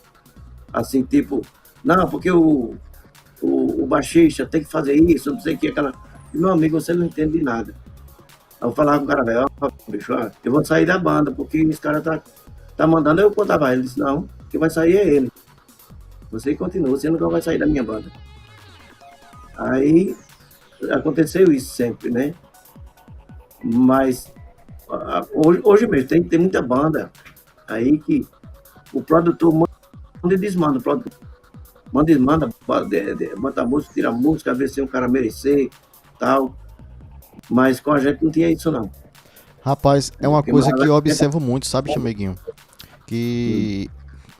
Assim, tipo, não, porque o baixista tem que fazer isso, não sei o que, aquela. E, meu amigo, você não entende de nada. Aí eu falava com o cara, velho, ó, bicho, ó, eu vou sair da banda, porque esse cara tá mandando eu contava. Ele disse, não, quem vai sair é ele. Você continua, você nunca vai sair da minha banda. Aí aconteceu isso sempre, né? Mas hoje mesmo tem muita banda aí que o produtor manda e desmanda. O produtor manda e desmanda, bota a música, tira a música, vê se um cara merecer, tal. Mas com a gente não tinha isso, não. Rapaz, é uma Porque coisa que eu observo muito, sabe, Chameguinho? Que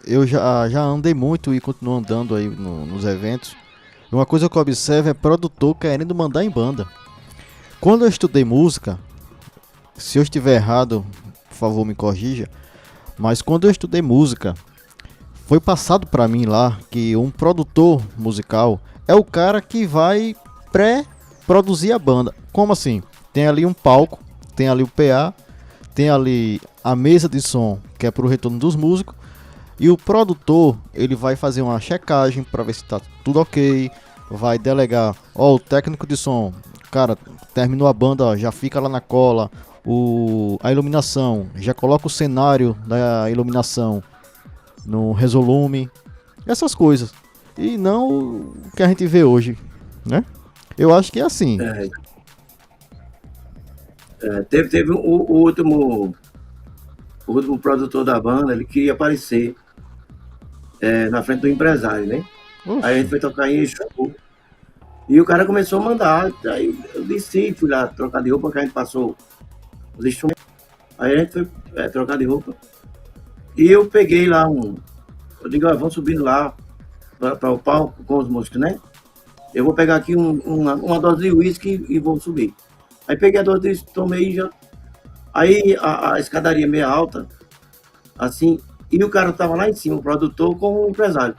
eu já andei muito e continuo andando aí nos eventos. E uma coisa que eu observo é produtor querendo mandar em banda. Quando eu estudei música, se eu estiver errado, por favor me corrija, mas quando eu estudei música, foi passado pra mim lá que um produtor musical é o cara que vai pré-produzir a banda. Como assim? Tem ali um palco, tem ali o PA, tem ali a mesa de som, que é pro retorno dos músicos, e o produtor, ele vai fazer uma checagem para ver se tá tudo ok, vai delegar, ó, o técnico de som, cara, terminou a banda, ó, já fica lá na cola, a iluminação, já coloca o cenário da iluminação no resolume, essas coisas. E não o que a gente vê hoje, né? Eu acho que é assim. Teve o último produtor da banda, ele queria aparecer na frente do empresário, né? Oxi. Aí a gente foi tocar em show. E o cara começou a mandar. Aí eu desci, fui lá trocar de roupa, que a gente passou os instrumentos. Aí a gente foi trocar de roupa. E eu peguei lá eu digo, vamos subindo lá para o palco com os músicos, né? Eu vou pegar aqui uma dose de uísque e vou subir. Aí peguei a dose de uísque, tomei e já. Aí a escadaria meio alta, assim, e o cara tava lá em cima, o produtor com o empresário.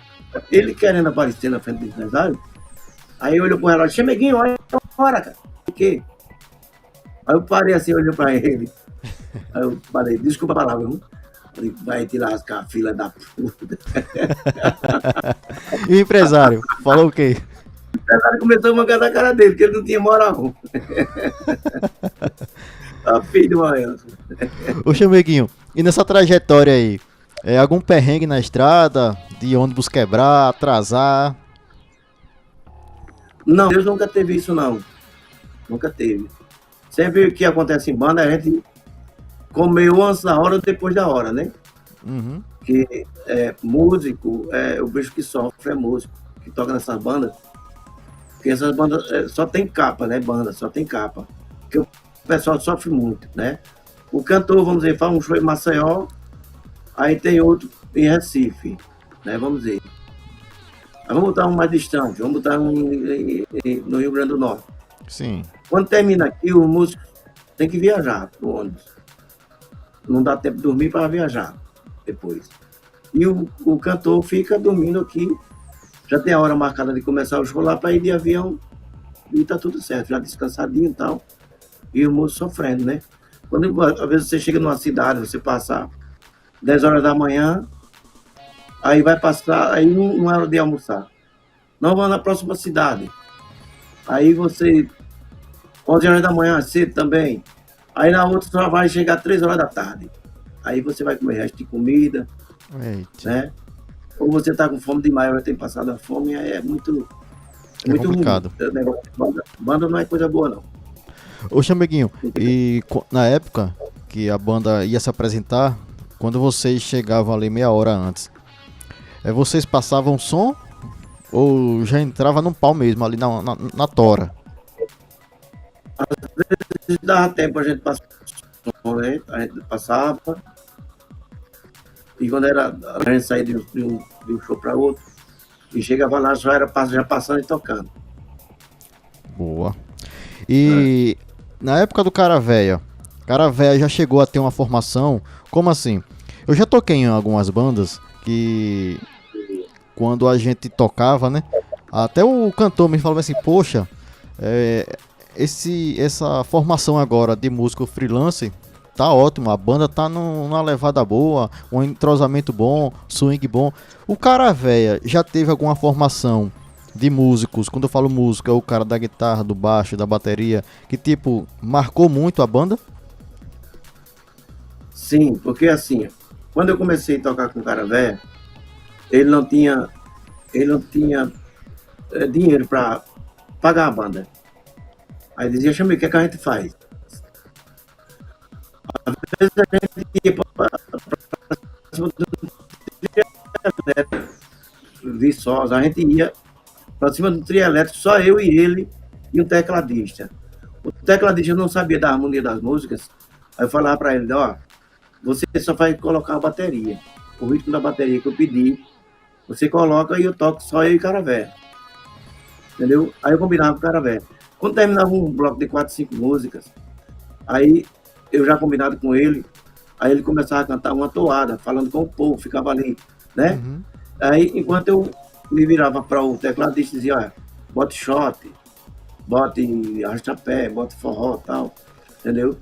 Ele querendo aparecer na frente do empresário, aí olhou pro relógio, Chameguinho, olha agora, cara. O quê? Aí eu parei assim, olhei pra ele. Aí eu falei, desculpa a palavra, viu? Falei, vai te lascar, filha da puta. E o empresário? Falou o quê? O empresário começou a mancar na cara dele, porque ele não tinha moral. Tá filho de uma criança. Ô Chameguinho, e nessa trajetória aí, algum perrengue na estrada, de ônibus quebrar, atrasar? Não, Deus nunca teve isso, não. Nunca teve. Sempre que acontece em banda, a gente comeu antes da hora ou depois da hora, né? Uhum. Que músico, o bicho que sofre é músico, que toca nessas bandas. Porque essas bandas só tem capa, né? Banda, só tem capa. Porque o pessoal sofre muito, né? O cantor, vamos dizer, faz um show em Maceió, aí tem outro em Recife, né? Vamos dizer. Aí vamos botar um mais distante, vamos botar um no Rio Grande do Norte. Sim. Quando termina aqui, o músico tem que viajar pro ônibus. Não dá tempo de dormir para viajar depois. E o cantor fica dormindo aqui, já tem a hora marcada de começar o show lá para ir de avião e tá tudo certo, já descansadinho e tal. E o músico sofrendo, né? Quando às vezes você chega numa cidade, você passa 10 horas da manhã, aí vai passar, aí não é hora de almoçar. Não, vamos na próxima cidade. Aí você, 11 horas da manhã, cedo também. Aí na outra só vai chegar 3 horas da tarde. Aí você vai comer resto de comida, Eita. né? Ou você tá com fome demais, vai ter passado a fome, aí é muito complicado. Ruim. Banda não é coisa boa, não. Ô Chameguinho, e na época que a banda ia se apresentar, quando vocês chegavam ali meia hora antes, vocês passavam som ou já entrava no pau mesmo, ali na tora? Às vezes dava tempo a gente passar, né? A gente passava. E quando era a gente saía de um show para outro, e chegava lá, já passando e tocando. Boa. E na época do Cara Véia já chegou a ter uma formação? Como assim? Eu já toquei em algumas bandas que quando a gente tocava, né? Até o cantor me falava assim, poxa, essa formação agora de músico freelance tá ótimo, a banda tá numa levada boa, um entrosamento bom, swing bom. O cara véia já teve alguma formação de músicos, quando eu falo músico, é o cara da guitarra, do baixo, da bateria, que tipo, marcou muito a banda? Sim, porque assim, quando eu comecei a tocar com o cara velho, ele não tinha, ele não tinha dinheiro para pagar a banda. Aí dizia, chama, o que é que a gente faz? Às vezes a gente ia para Viçosa, a gente ia para cima do trio elétrico, só eu e ele e um tecladista. O tecladista não sabia da harmonia das músicas, aí eu falava para ele, ó, você só vai colocar a bateria, o ritmo da bateria que eu pedi, você coloca e eu toco só eu e o cara velho. Entendeu? Aí eu combinava com o cara velho. Quando terminava um bloco de 4, 5 músicas, aí eu já combinado com ele, aí ele começava a cantar uma toada, falando com o povo, ficava ali, né? Uhum. Aí, enquanto eu me virava para o tecladista e dizia, olha, bote shot, bote arrasta-pé, bote forró e tal, entendeu?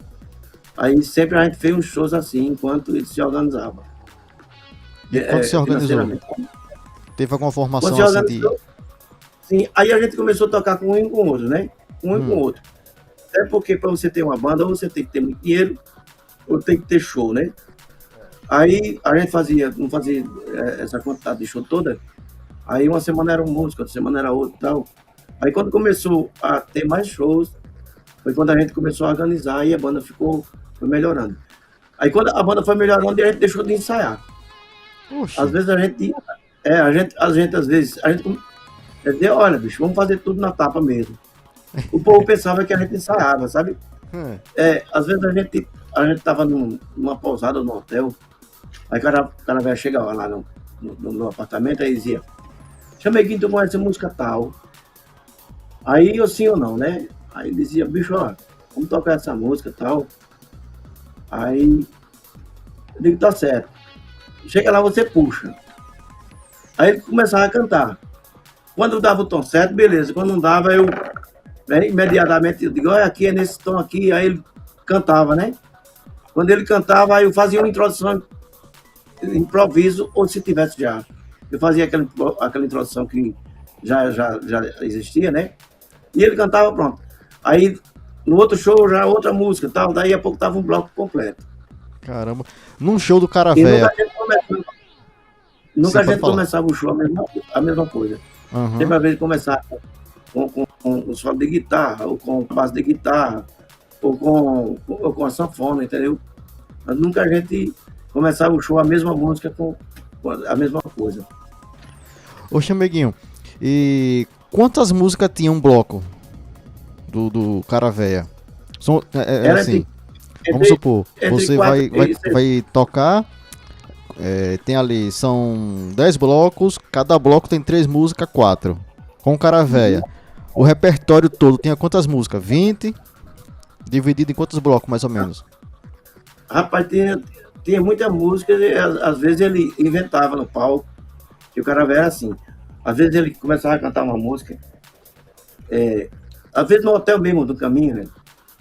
Aí sempre a gente fez uns shows assim, enquanto ele se organizava. E quando se organizou? Financeiramente. Teve alguma Quando formação se assim de... organizou, sim, aí a gente começou a tocar com um e com o outro, né? Um e com o outro. É porque para você ter uma banda, ou você tem que ter muito dinheiro, ou tem que ter show, né? Aí a gente não fazia essa quantidade de show toda. Aí uma semana era um músico, outra semana era outro e tal. Aí quando começou a ter mais shows, foi quando a gente começou a organizar e a banda foi melhorando. Aí quando a banda foi melhorando, a gente deixou de ensaiar. Oxe. Às vezes a gente dizia, olha, bicho, vamos fazer tudo na tapa mesmo. O povo pensava que a gente ensaiava, sabe? Às vezes a gente tava numa pousada, num hotel, aí o cara vai chegar lá no apartamento, aí dizia, chamei quem tu conhece a música tal. Aí eu sim ou não, né? Aí dizia, bicho, ó, vamos tocar essa música tal. Aí eu digo, tá certo. Chega lá, você puxa. Aí ele começava a cantar. Quando dava o tom certo, beleza. Quando não dava, eu imediatamente eu digo, olha, aqui é nesse tom aqui. Aí ele cantava, né? Quando ele cantava, aí eu fazia uma introdução, improviso, ou se tivesse já. Eu fazia aquela introdução que já existia, né? E ele cantava, pronto. Aí, no outro show, já outra música tal. Daí a pouco tava um bloco completo. Caramba. Num show do cara E velho. nunca a Sim, gente começava o show a mesma coisa. Uhum. Sempre a vez começar com o solo de guitarra, ou com o baixo de guitarra, ou com a sanfona, entendeu? Mas nunca a gente começava o show a mesma música com a mesma coisa. Ô, Chameguinho, e quantas músicas tinha um bloco do cara véia? Era assim, vamos supor, você vai tocar, tem ali, são 10 blocos, cada bloco tem 3 músicas, 4. Com o cara véia, o repertório todo tinha quantas músicas? 20? Dividido em quantos blocos, mais ou menos? Rapaz, tinha muita música, e às vezes ele inventava no palco, que o cara velho era assim. Às vezes ele começava a cantar uma música, às vezes no hotel mesmo, do caminho, né?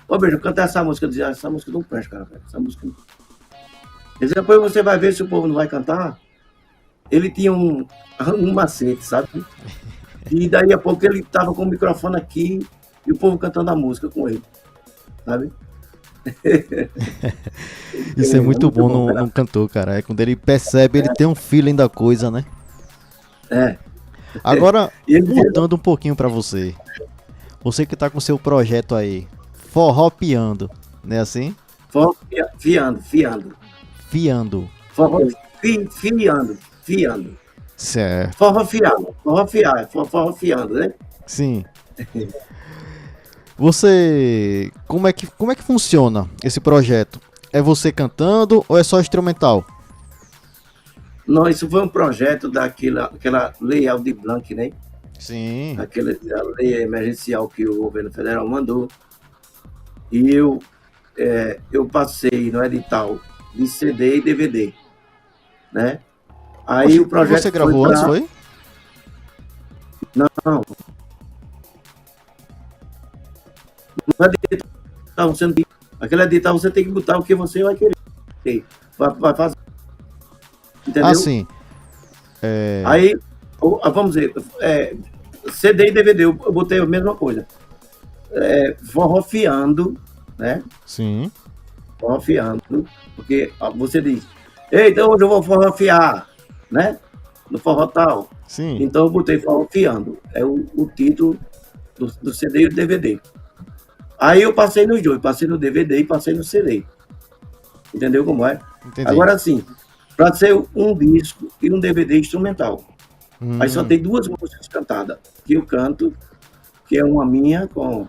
Ô, beijo, cantar essa música, eu dizia, essa música não presta, cara, velho. Essa música não. E depois você vai ver se o povo não vai cantar. Ele tinha um macete, sabe? E daí a pouco ele tava com o microfone aqui e o povo cantando a música com ele, sabe? Isso é muito bom num cantor, cara. É quando ele percebe, ele tem um feeling da coisa, né? Agora, mudando um pouquinho pra você. Você que tá com seu projeto aí, forropeando, não é assim? Fiando. Fiando. Fiando. Certo. Forrofiando, né? Sim. Você, como é que funciona esse projeto? É você cantando ou é só instrumental? Não, isso foi um projeto aquela lei Aldir Blanc, né? Sim. A lei emergencial que o governo federal mandou. E eu passei no edital de CD e DVD. né? Aí o projeto você gravou antes, foi? Não, não edital, você não tem... Aquele edital você tem que botar o que você vai querer. Vai fazer. Entendeu? Assim. Aí, vamos dizer, CD e DVD, eu botei a mesma coisa. Forrofiando, né? Sim. Forrofiando, porque você diz, eita, hoje eu vou forrofiar, né? No forró tal. Sim. Então eu botei forrofiando. É o título do CD e do DVD. Aí eu passei nos dois, passei no DVD e passei no CD. Entendeu como é? Entendi. Agora sim, para ser um disco e um DVD instrumental. Aí só tem 2 músicas cantadas, que eu canto, que é uma minha com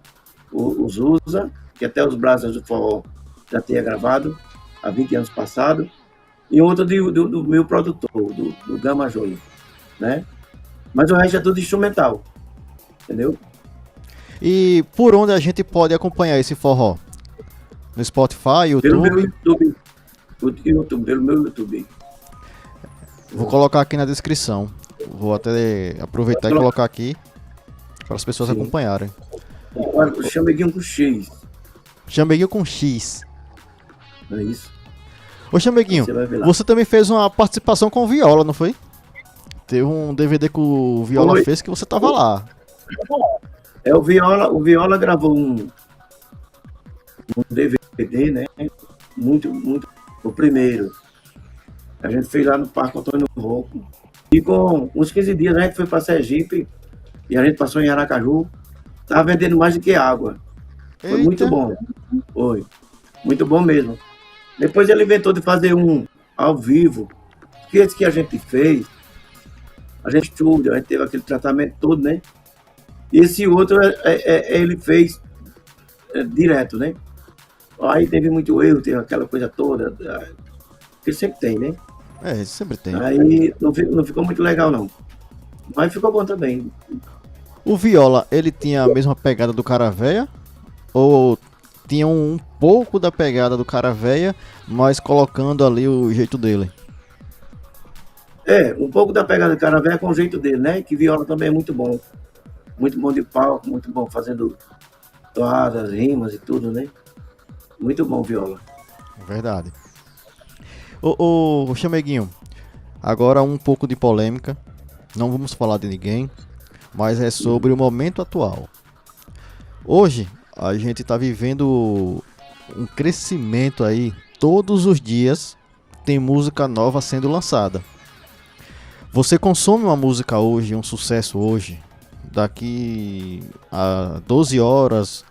o Zusa, que até os Brasas do Forró já tinha gravado, há 20 anos passado, e outra do meu produtor, do Gama Júnior, né? Mas o resto é tudo instrumental, entendeu? E por onde a gente pode acompanhar esse forró? No Spotify, YouTube? Pelo meu YouTube, pelo meu YouTube. Vou colocar aqui na descrição. Vou até aproveitar e colocar aqui para as pessoas acompanharem. O Chameguinho com X. Chameguinho com X. É isso. Ô Chameguinho, você também fez uma participação com o Viola, não foi? Teve um DVD que o Viola fez que você tava lá. O Viola gravou um DVD, né? Muito, o primeiro. A gente fez lá no Parque Antônio Rocco. E com uns 15 dias a gente foi para Sergipe e a gente passou em Aracaju. Tava vendendo mais do que água. Foi muito bom. Foi. Muito bom mesmo. Depois ele inventou de fazer um ao vivo. Que esse que a gente fez, a gente estuda, a gente teve aquele tratamento todo, né? E esse outro ele fez direto, né? Aí teve muito erro, teve aquela coisa toda. Que sempre tem, né? Sempre tem. Aí não ficou muito legal, não. Mas ficou bom também. O Viola, ele tinha a mesma pegada do Cara Véia? Ou tinha um pouco da pegada do Cara Véia, mas colocando ali o jeito dele? Um pouco da pegada do Cara Véia com o jeito dele, né? Que Viola também é muito bom. Muito bom de palco, muito bom fazendo toadas, rimas e tudo, né? Muito bom, Viola. Verdade. Ô Chameguinho, agora um pouco de polêmica. Não vamos falar de ninguém, mas é sobre o momento atual. Hoje, a gente está vivendo um crescimento aí. Todos os dias tem música nova sendo lançada. Você consome uma música hoje, um sucesso hoje, daqui a 12 horas,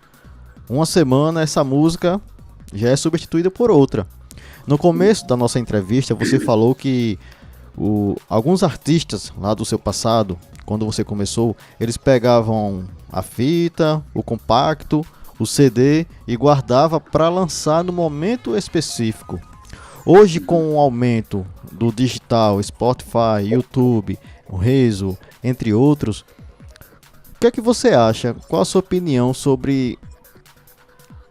uma semana, essa música já é substituída por outra. No começo da nossa entrevista, você falou que alguns artistas lá do seu passado, quando você começou, eles pegavam a fita, o compacto, o CD e guardava para lançar no momento específico. Hoje, com o aumento do digital, Spotify, YouTube, o Rezo, entre outros, o que é que você acha? Qual a sua opinião sobre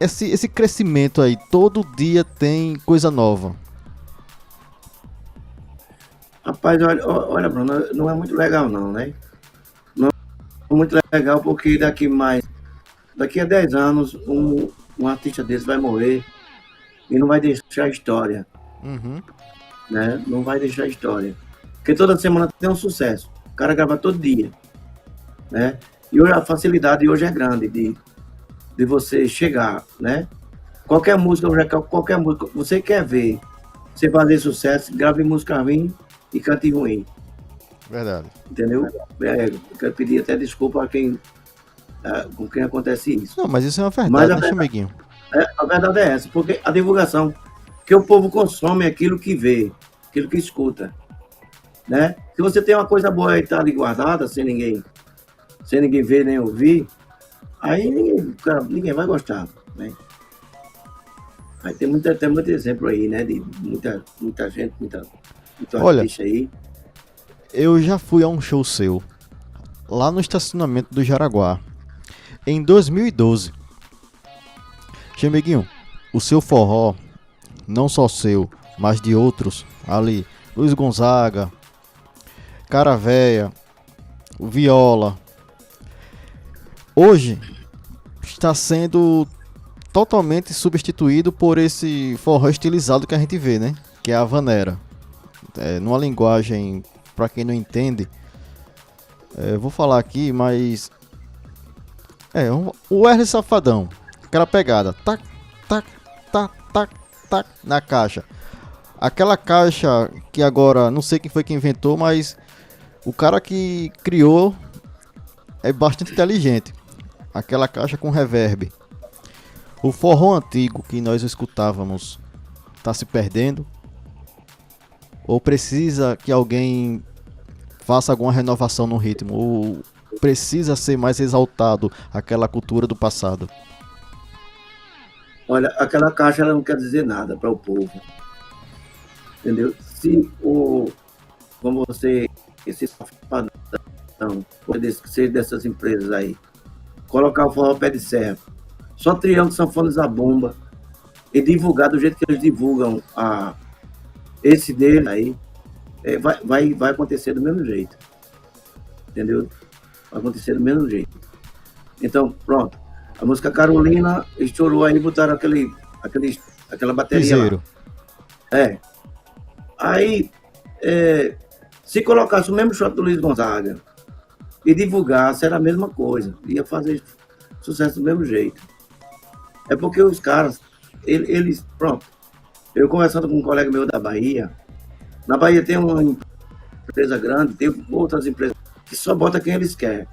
esse crescimento aí? Todo dia tem coisa nova. Rapaz, olha, Bruno, não é muito legal não, né? Não é muito legal porque daqui a 10 anos um artista desse vai morrer e não vai deixar história. Né? Não vai deixar história. Porque toda semana tem um sucesso. O cara grava todo dia. Né? E hoje a facilidade hoje é grande de você chegar, né? Qualquer música, você quer ver você fazer sucesso, grave música ruim e cante ruim. Verdade. Entendeu? Eu quero pedir até desculpa a com quem acontece isso. Não, mas isso é uma verdade, né, Chameguinho? A verdade é essa, porque a divulgação, que o povo consome aquilo que vê, aquilo que escuta, né? Se você tem uma coisa boa e tá ali guardada, sem ninguém ver nem ouvir, aí ninguém vai gostar, né? Aí tem muito exemplo aí, né? De muita gente, muito Olha, artista aí. Eu já fui a um show seu, lá no estacionamento do Jaraguá, em 2012. Chameguinho, o seu forró, não só seu, mas de outros ali, Luiz Gonzaga, Cara Véia, Viola. Hoje está sendo totalmente substituído por esse forró estilizado que a gente vê, né? Que é a vaneira. Numa linguagem, para quem não entende, vou falar aqui, mas o Wesley Safadão, aquela pegada, tac, tac, tac, tac, tac, na caixa. Aquela caixa que agora, não sei quem foi que inventou, mas o cara que criou é bastante inteligente. Aquela caixa com reverb. O forró antigo que nós escutávamos está se perdendo? Ou precisa que alguém faça alguma renovação no ritmo? Ou precisa ser mais exaltado aquela cultura do passado? Olha, aquela caixa ela não quer dizer nada para o povo. Entendeu? Se como você, esse safadão, pode ser dessas empresas aí, colocar o forró pé de serra, só triângulo, sanfona e zabumba, e divulgar do jeito que eles divulgam esse dele aí, vai acontecer do mesmo jeito. Entendeu? Vai acontecer do mesmo jeito. Então, pronto. A música Carolina estourou aí, botaram aquela bateria Piseiro. lá. Aí, se colocasse o mesmo shot do Luiz Gonzaga e divulgasse, era a mesma coisa. Ia fazer sucesso do mesmo jeito. É porque os caras, eles, pronto. Eu conversando com um colega meu da Bahia, na Bahia tem uma empresa grande, tem outras empresas que só bota quem eles querem.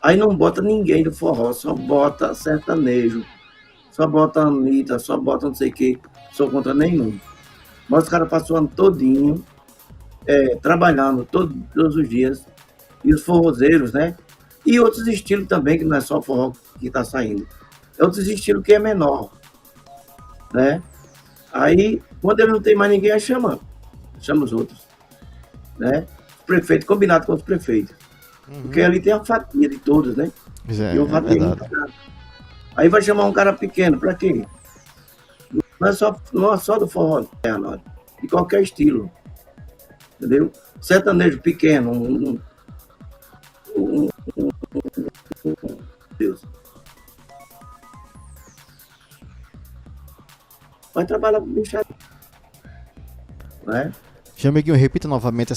Aí não bota ninguém do forró, só bota sertanejo, só bota Anitta, só bota não sei o que, sou contra nenhum. Mas os caras passam o ano todinho trabalhando todos os dias, e os forrozeiros, né? E outros estilos também, que não é só forró que está saindo. É outros estilos que é menor, né? Aí, quando ele não tem mais ninguém, aí chama os outros, né? Os prefeitos, combinado com os prefeitos. Porque ali tem a fatia de todos, né? É, E uma fatia aí vai chamar um cara pequeno, pra quê? Não é só do forró, de qualquer estilo. Entendeu? Sertanejo pequeno, Deus. Vai trabalhar com bicharia. Né? Chameguinho, repita novamente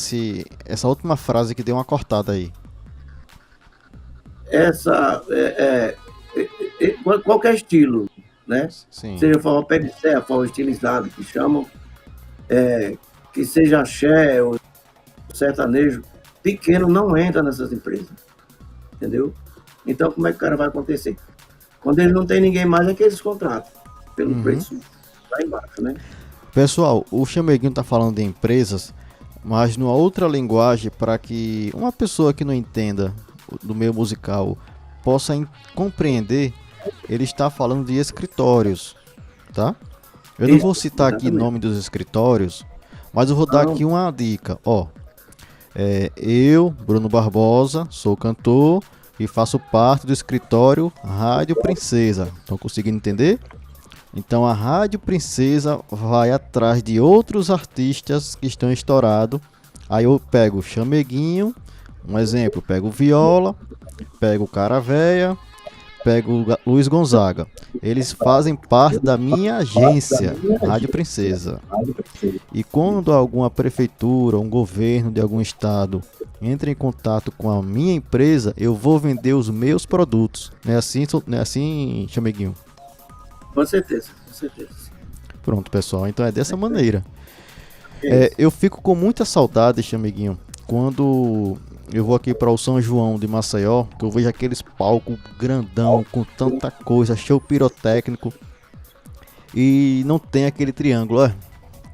essa última frase que deu uma cortada aí. Qualquer estilo, né? Sim. Seja forró pé de serra, forró estilizado, que chamam, que seja axé ou sertanejo, pequeno não entra nessas empresas, entendeu? Então, como é que o cara vai acontecer? Quando ele não tem ninguém mais, é que eles contratam, pelo preço lá embaixo, né? Pessoal, o Chameguinho tá falando de empresas, mas numa outra linguagem, para que uma pessoa que não entenda do meio musical possa compreender, ele está falando de escritórios, tá? Eu não vou citar aqui o nome dos escritórios, mas eu vou dar aqui uma dica, ó. Eu, Bruno Barbosa, sou cantor e faço parte do escritório Rádio Princesa. Estão conseguindo entender? Então a Rádio Princesa vai atrás de outros artistas que estão estourados. Aí eu pego o Chameguinho, um exemplo, pego o Viola, pego o Cara Véia, pego o Luiz Gonzaga. Eles fazem parte da minha agência, Rádio Princesa. E quando alguma prefeitura, um governo de algum estado entra em contato com a minha empresa, eu vou vender os meus produtos. Não é assim, Chameguinho? Com certeza, com certeza. Pronto, pessoal. Então é dessa maneira. Eu fico com muita saudade, Chameguinho, quando eu vou aqui para o São João de Maceió, que eu vejo aqueles palcos grandão, com tanta coisa, show pirotécnico, e não tem aquele triângulo,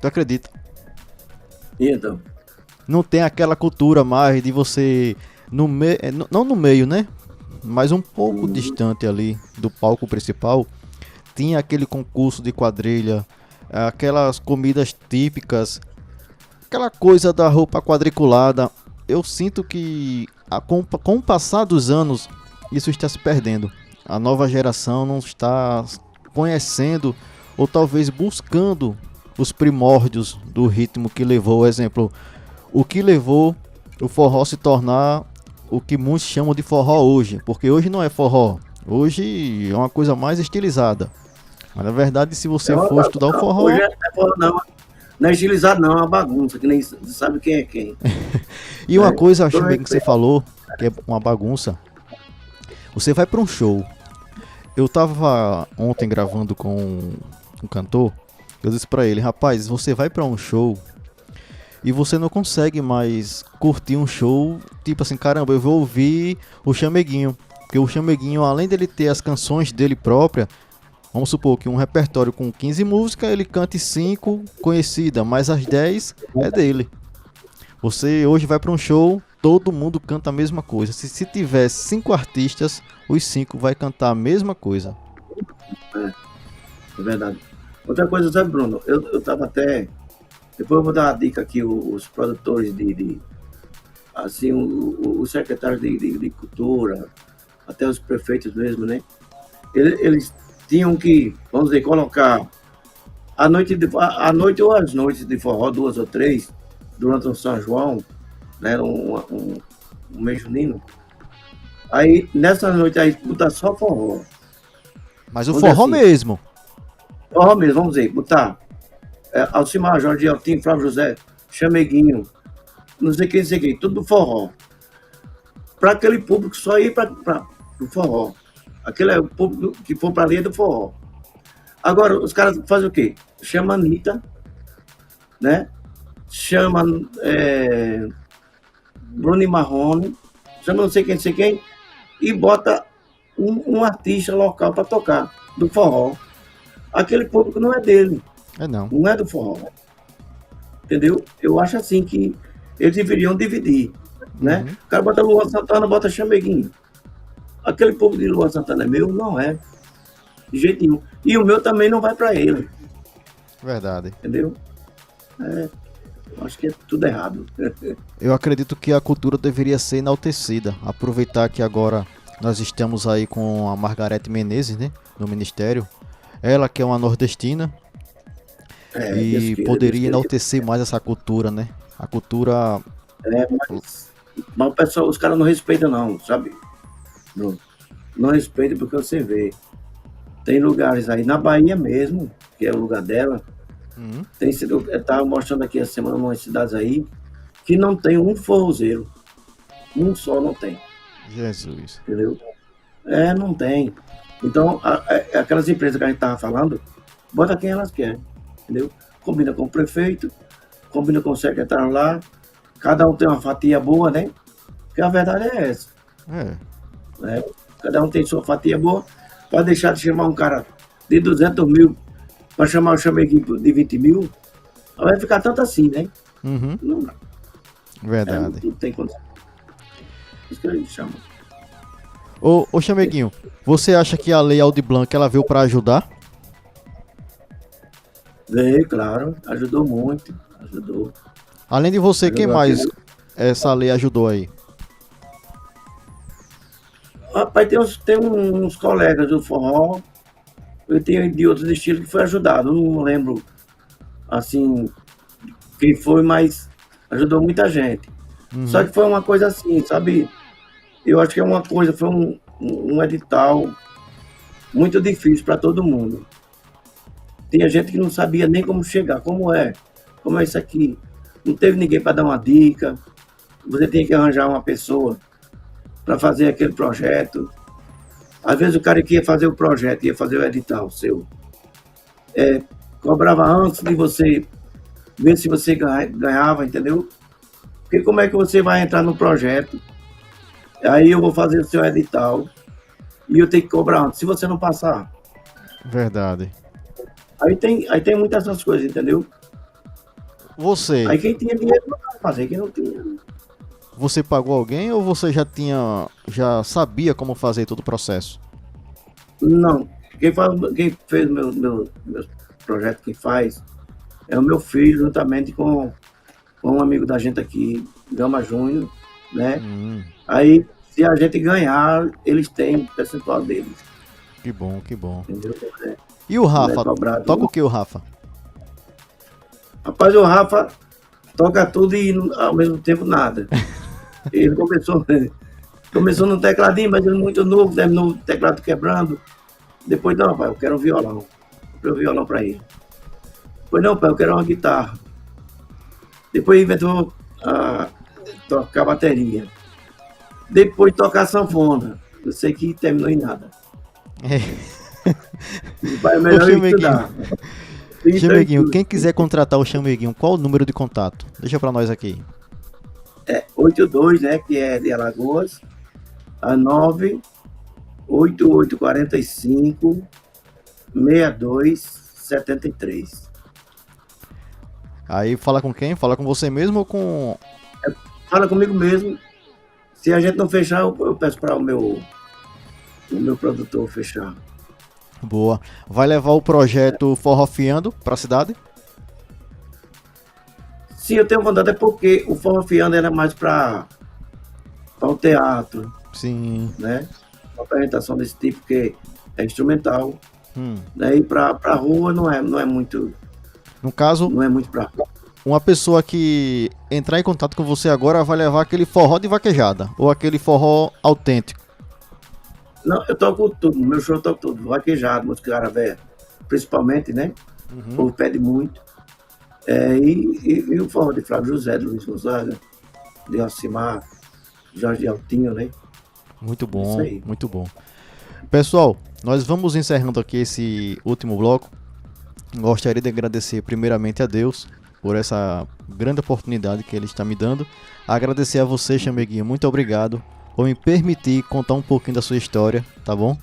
tu acredita? E então? Não tem aquela cultura mais de você, não no meio, né? Mas um pouco distante ali do palco principal, tinha aquele concurso de quadrilha, aquelas comidas típicas, aquela coisa da roupa quadriculada. Eu sinto que com o passar dos anos isso está se perdendo. A nova geração não está conhecendo ou talvez buscando os primórdios do ritmo que levou, exemplo, o que levou o forró se tornar o que muitos chamam de forró hoje, porque hoje não é forró, hoje é uma coisa mais estilizada. Mas na verdade, se você for estudar o forró... Hoje não é estilizado não, é uma bagunça, que nem sabe quem é quem. E uma coisa, acho bem que você falou, que é uma bagunça, você vai para um show. Eu tava ontem gravando com um cantor, eu disse pra ele, rapaz, você vai pra um show e você não consegue mais curtir um show, tipo assim, caramba, eu vou ouvir o Chameguinho. Porque o Chameguinho, além dele ter as canções dele própria, vamos supor que um repertório com 15 músicas, ele cante 5 conhecidas, mas as 10 é dele. Você hoje vai pra um show, todo mundo canta a mesma coisa. Se tiver 5 artistas, os 5 vai cantar a mesma coisa. É verdade. Outra coisa, sabe, Bruno? Eu tava até... Depois eu vou dar uma dica aqui, os produtores assim, os secretários de cultura, até os prefeitos mesmo, né? Eles tinham que, vamos dizer, colocar a noite ou as noites de forró, 2 ou 3, durante o São João, né? Um mês junino. Aí, nessa noite aí, botar só forró. Mas o forró assim, mesmo. Forró mesmo, vamos dizer, botar Alcimar, Jorge Altinho, Flávio José, Chameguinho, não sei quem, tudo do forró. Para aquele público só ir para o forró. Aquele é o público que for para a linha do forró. Agora, os caras fazem o quê? Chama a Anitta, né? Chama Bruno Marrone, chama não sei quem, e bota um artista local para tocar, do forró. Aquele público não é dele. Não é do forró. Entendeu? Eu acho assim que eles deveriam dividir, né? O cara bota Luan Santana, bota Chameguinho. Aquele povo de Luan Santana é meu? Não é. De jeito nenhum. E o meu também não vai para ele. Verdade. Entendeu? Eu acho que é tudo errado. Eu acredito que a cultura deveria ser enaltecida. Aproveitar que agora nós estamos aí com a Margarete Menezes, né? No Ministério. Ela que é uma nordestina. E poderia enaltecer mais essa cultura, né? A cultura... Mas o pessoal, os caras não respeitam não, sabe? Não respeitam porque você vê. Tem lugares aí, na Bahia mesmo, que é o lugar dela, eu estava mostrando aqui essa semana umas cidades aí, que não tem um forrozeiro. Um só não tem. Jesus. Entendeu? Não tem. Então, aquelas empresas que a gente estava falando, bota quem elas querem. Entendeu? Combina com o prefeito, combina com o secretário lá, cada um tem uma fatia boa, né? Porque a verdade é essa. Né? Cada um tem sua fatia boa, para deixar de chamar um cara de 200 mil para chamar o Chameguinho de 20 mil, vai ficar tanto assim, né? Não, verdade. Não tem condição. Isso que a gente chama. Ô Chameguinho, você acha que a Lei Aldir Blanc ela veio para ajudar? Veio, claro, ajudou muito, ajudou. Além de você, quem mais essa lei ajudou aí? Rapaz, tem uns colegas do forró, eu tenho de outros estilos que foi ajudado, eu não lembro, assim, quem foi, mas ajudou muita gente. Só que foi uma coisa assim, sabe? Eu acho que é uma coisa, foi um edital muito difícil para todo mundo. Tinha gente que não sabia nem como chegar, como é isso aqui. Não teve ninguém para dar uma dica. Você tinha que arranjar uma pessoa para fazer aquele projeto. Às vezes o cara que ia fazer o projeto, ia fazer o edital seu, cobrava antes de você ver se você ganhava, entendeu? Porque como é que você vai entrar no projeto? Aí eu vou fazer o seu edital e eu tenho que cobrar antes, se você não passar. Verdade. Aí tem muitas essas coisas, entendeu? Você... Aí quem tinha dinheiro não vai fazer, quem não tinha... Você pagou alguém ou você já sabia como fazer todo o processo? Não. Quem fez meu projeto, quem faz, é o meu filho, juntamente com um amigo da gente aqui, Gama Júnior, né? Aí, se a gente ganhar, eles têm o percentual deles. Que bom, que bom. Entendeu? E o Rafa? Toca o que, o Rafa? Rapaz, o Rafa toca tudo e ao mesmo tempo nada. Ele começou no tecladinho, mas ele muito novo, terminou o teclado quebrando. Depois, não, pai, eu quero um violão. Comprei um violão para ele. Depois, não, pai, eu quero uma guitarra. Depois inventou tocar bateria. Depois tocar sanfona. Eu sei que terminou em nada. O pai é melhor estudar. Chameguinho, quem quiser contratar o Chameguinho, qual o número de contato? Deixa pra nós aqui. É 82, né, que é de Alagoas, a 98845 6273. Aí fala com quem? Fala com você mesmo ou com... Fala comigo mesmo. Se a gente não fechar, eu peço para o meu produtor fechar. Boa. Vai levar o projeto Forrofiando pra cidade? Sim, eu tenho vontade, é porque o Forrofiando era mais para o teatro. Sim. Né? Uma apresentação desse tipo, que é instrumental. Né? E para a rua não é muito. No caso, não é muito para rua. Uma pessoa que entrar em contato com você agora vai levar aquele forró de vaquejada ou aquele forró autêntico. Não, eu toco tudo, no meu show eu toco tudo, vaquejado, música garavé, principalmente, né? O povo pede muito. E o forró de Flávio José, de Luiz Gonzaga, de Alcimar, Jorge Altinho, né? Muito bom, muito bom. Pessoal, nós vamos encerrando aqui esse último bloco. Gostaria de agradecer primeiramente a Deus por essa grande oportunidade que Ele está me dando. Agradecer a você, Chameguinho, muito obrigado por me permitir contar um pouquinho da sua história, tá bom?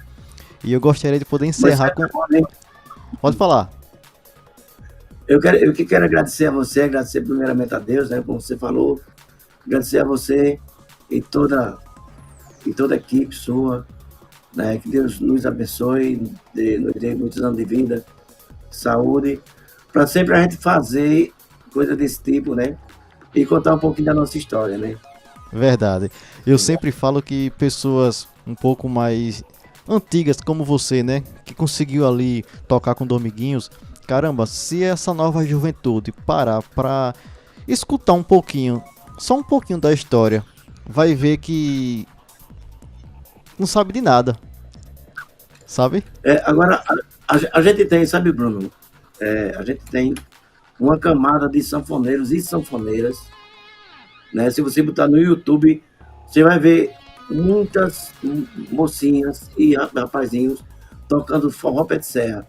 E eu gostaria de poder encerrar com... Pode falar. Eu que quero agradecer a você, agradecer primeiramente a Deus, né, como você falou, agradecer a você e toda a equipe sua, né, que Deus nos abençoe, nos dê muitos anos de vida, saúde, para sempre a gente fazer coisa desse tipo, né, e contar um pouquinho da nossa história, né. Verdade. Eu sempre falo que pessoas um pouco mais antigas como você, né, que conseguiu ali tocar com Dominguinhos, caramba, se essa nova juventude parar pra escutar um pouquinho, só um pouquinho da história, vai ver que não sabe de nada, sabe? Agora, a gente tem, sabe, Bruno, a gente tem uma camada de sanfoneiros e sanfoneiras, né? Se você botar no YouTube, você vai ver muitas mocinhas e rapazinhos tocando forró pé de serra.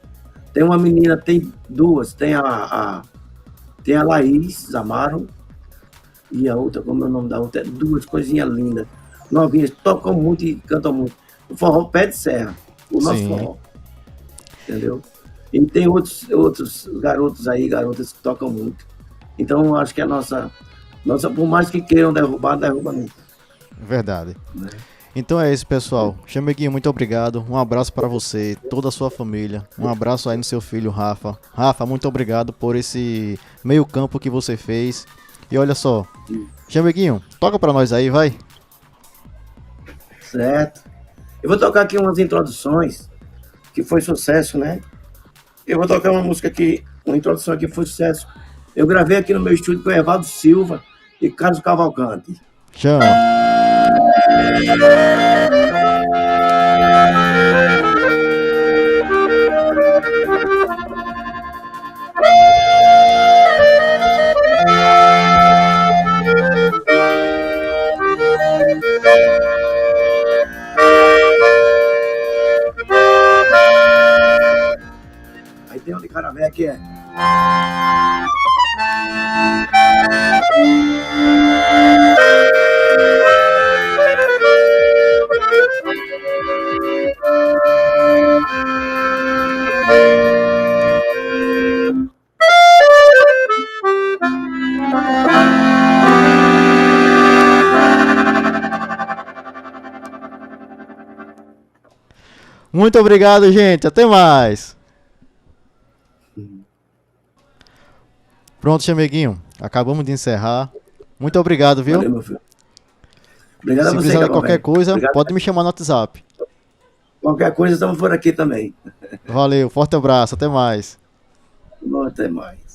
Tem uma menina, tem duas, tem a Laís Amaro e a outra, como é o nome da outra? Duas coisinhas lindas, novinhas, tocam muito e cantam muito. O forró pé de serra, o nosso forró. Entendeu? E tem outros garotos aí, garotas que tocam muito. Então, eu acho que a nossa, por mais que queiram derrubar, derruba nunca. Verdade. Né? Então é isso, pessoal. Chameguinho, muito obrigado. Um abraço para você, toda a sua família. Um abraço aí no seu filho, Rafa. Rafa, muito obrigado por esse meio campo que você fez. E olha só, Chameguinho, toca para nós aí, vai. Certo. Eu vou tocar aqui umas introduções que foi sucesso, né? Eu vou tocar uma música aqui, uma introdução aqui que foi sucesso. Eu gravei aqui no meu estúdio com o Evaldo Silva e Carlos Cavalcante. Chama. Aí tem um de Caravé que é. Muito obrigado, gente. Até mais. Pronto, Chameguinho. Acabamos de encerrar. Muito obrigado, viu? Valeu, meu filho. Obrigado Se a você, precisar de Cavalcante. qualquer coisa, Obrigado. pode me chamar no WhatsApp. Qualquer coisa, estamos por aqui também. Valeu, forte abraço, até mais. Bom, até mais.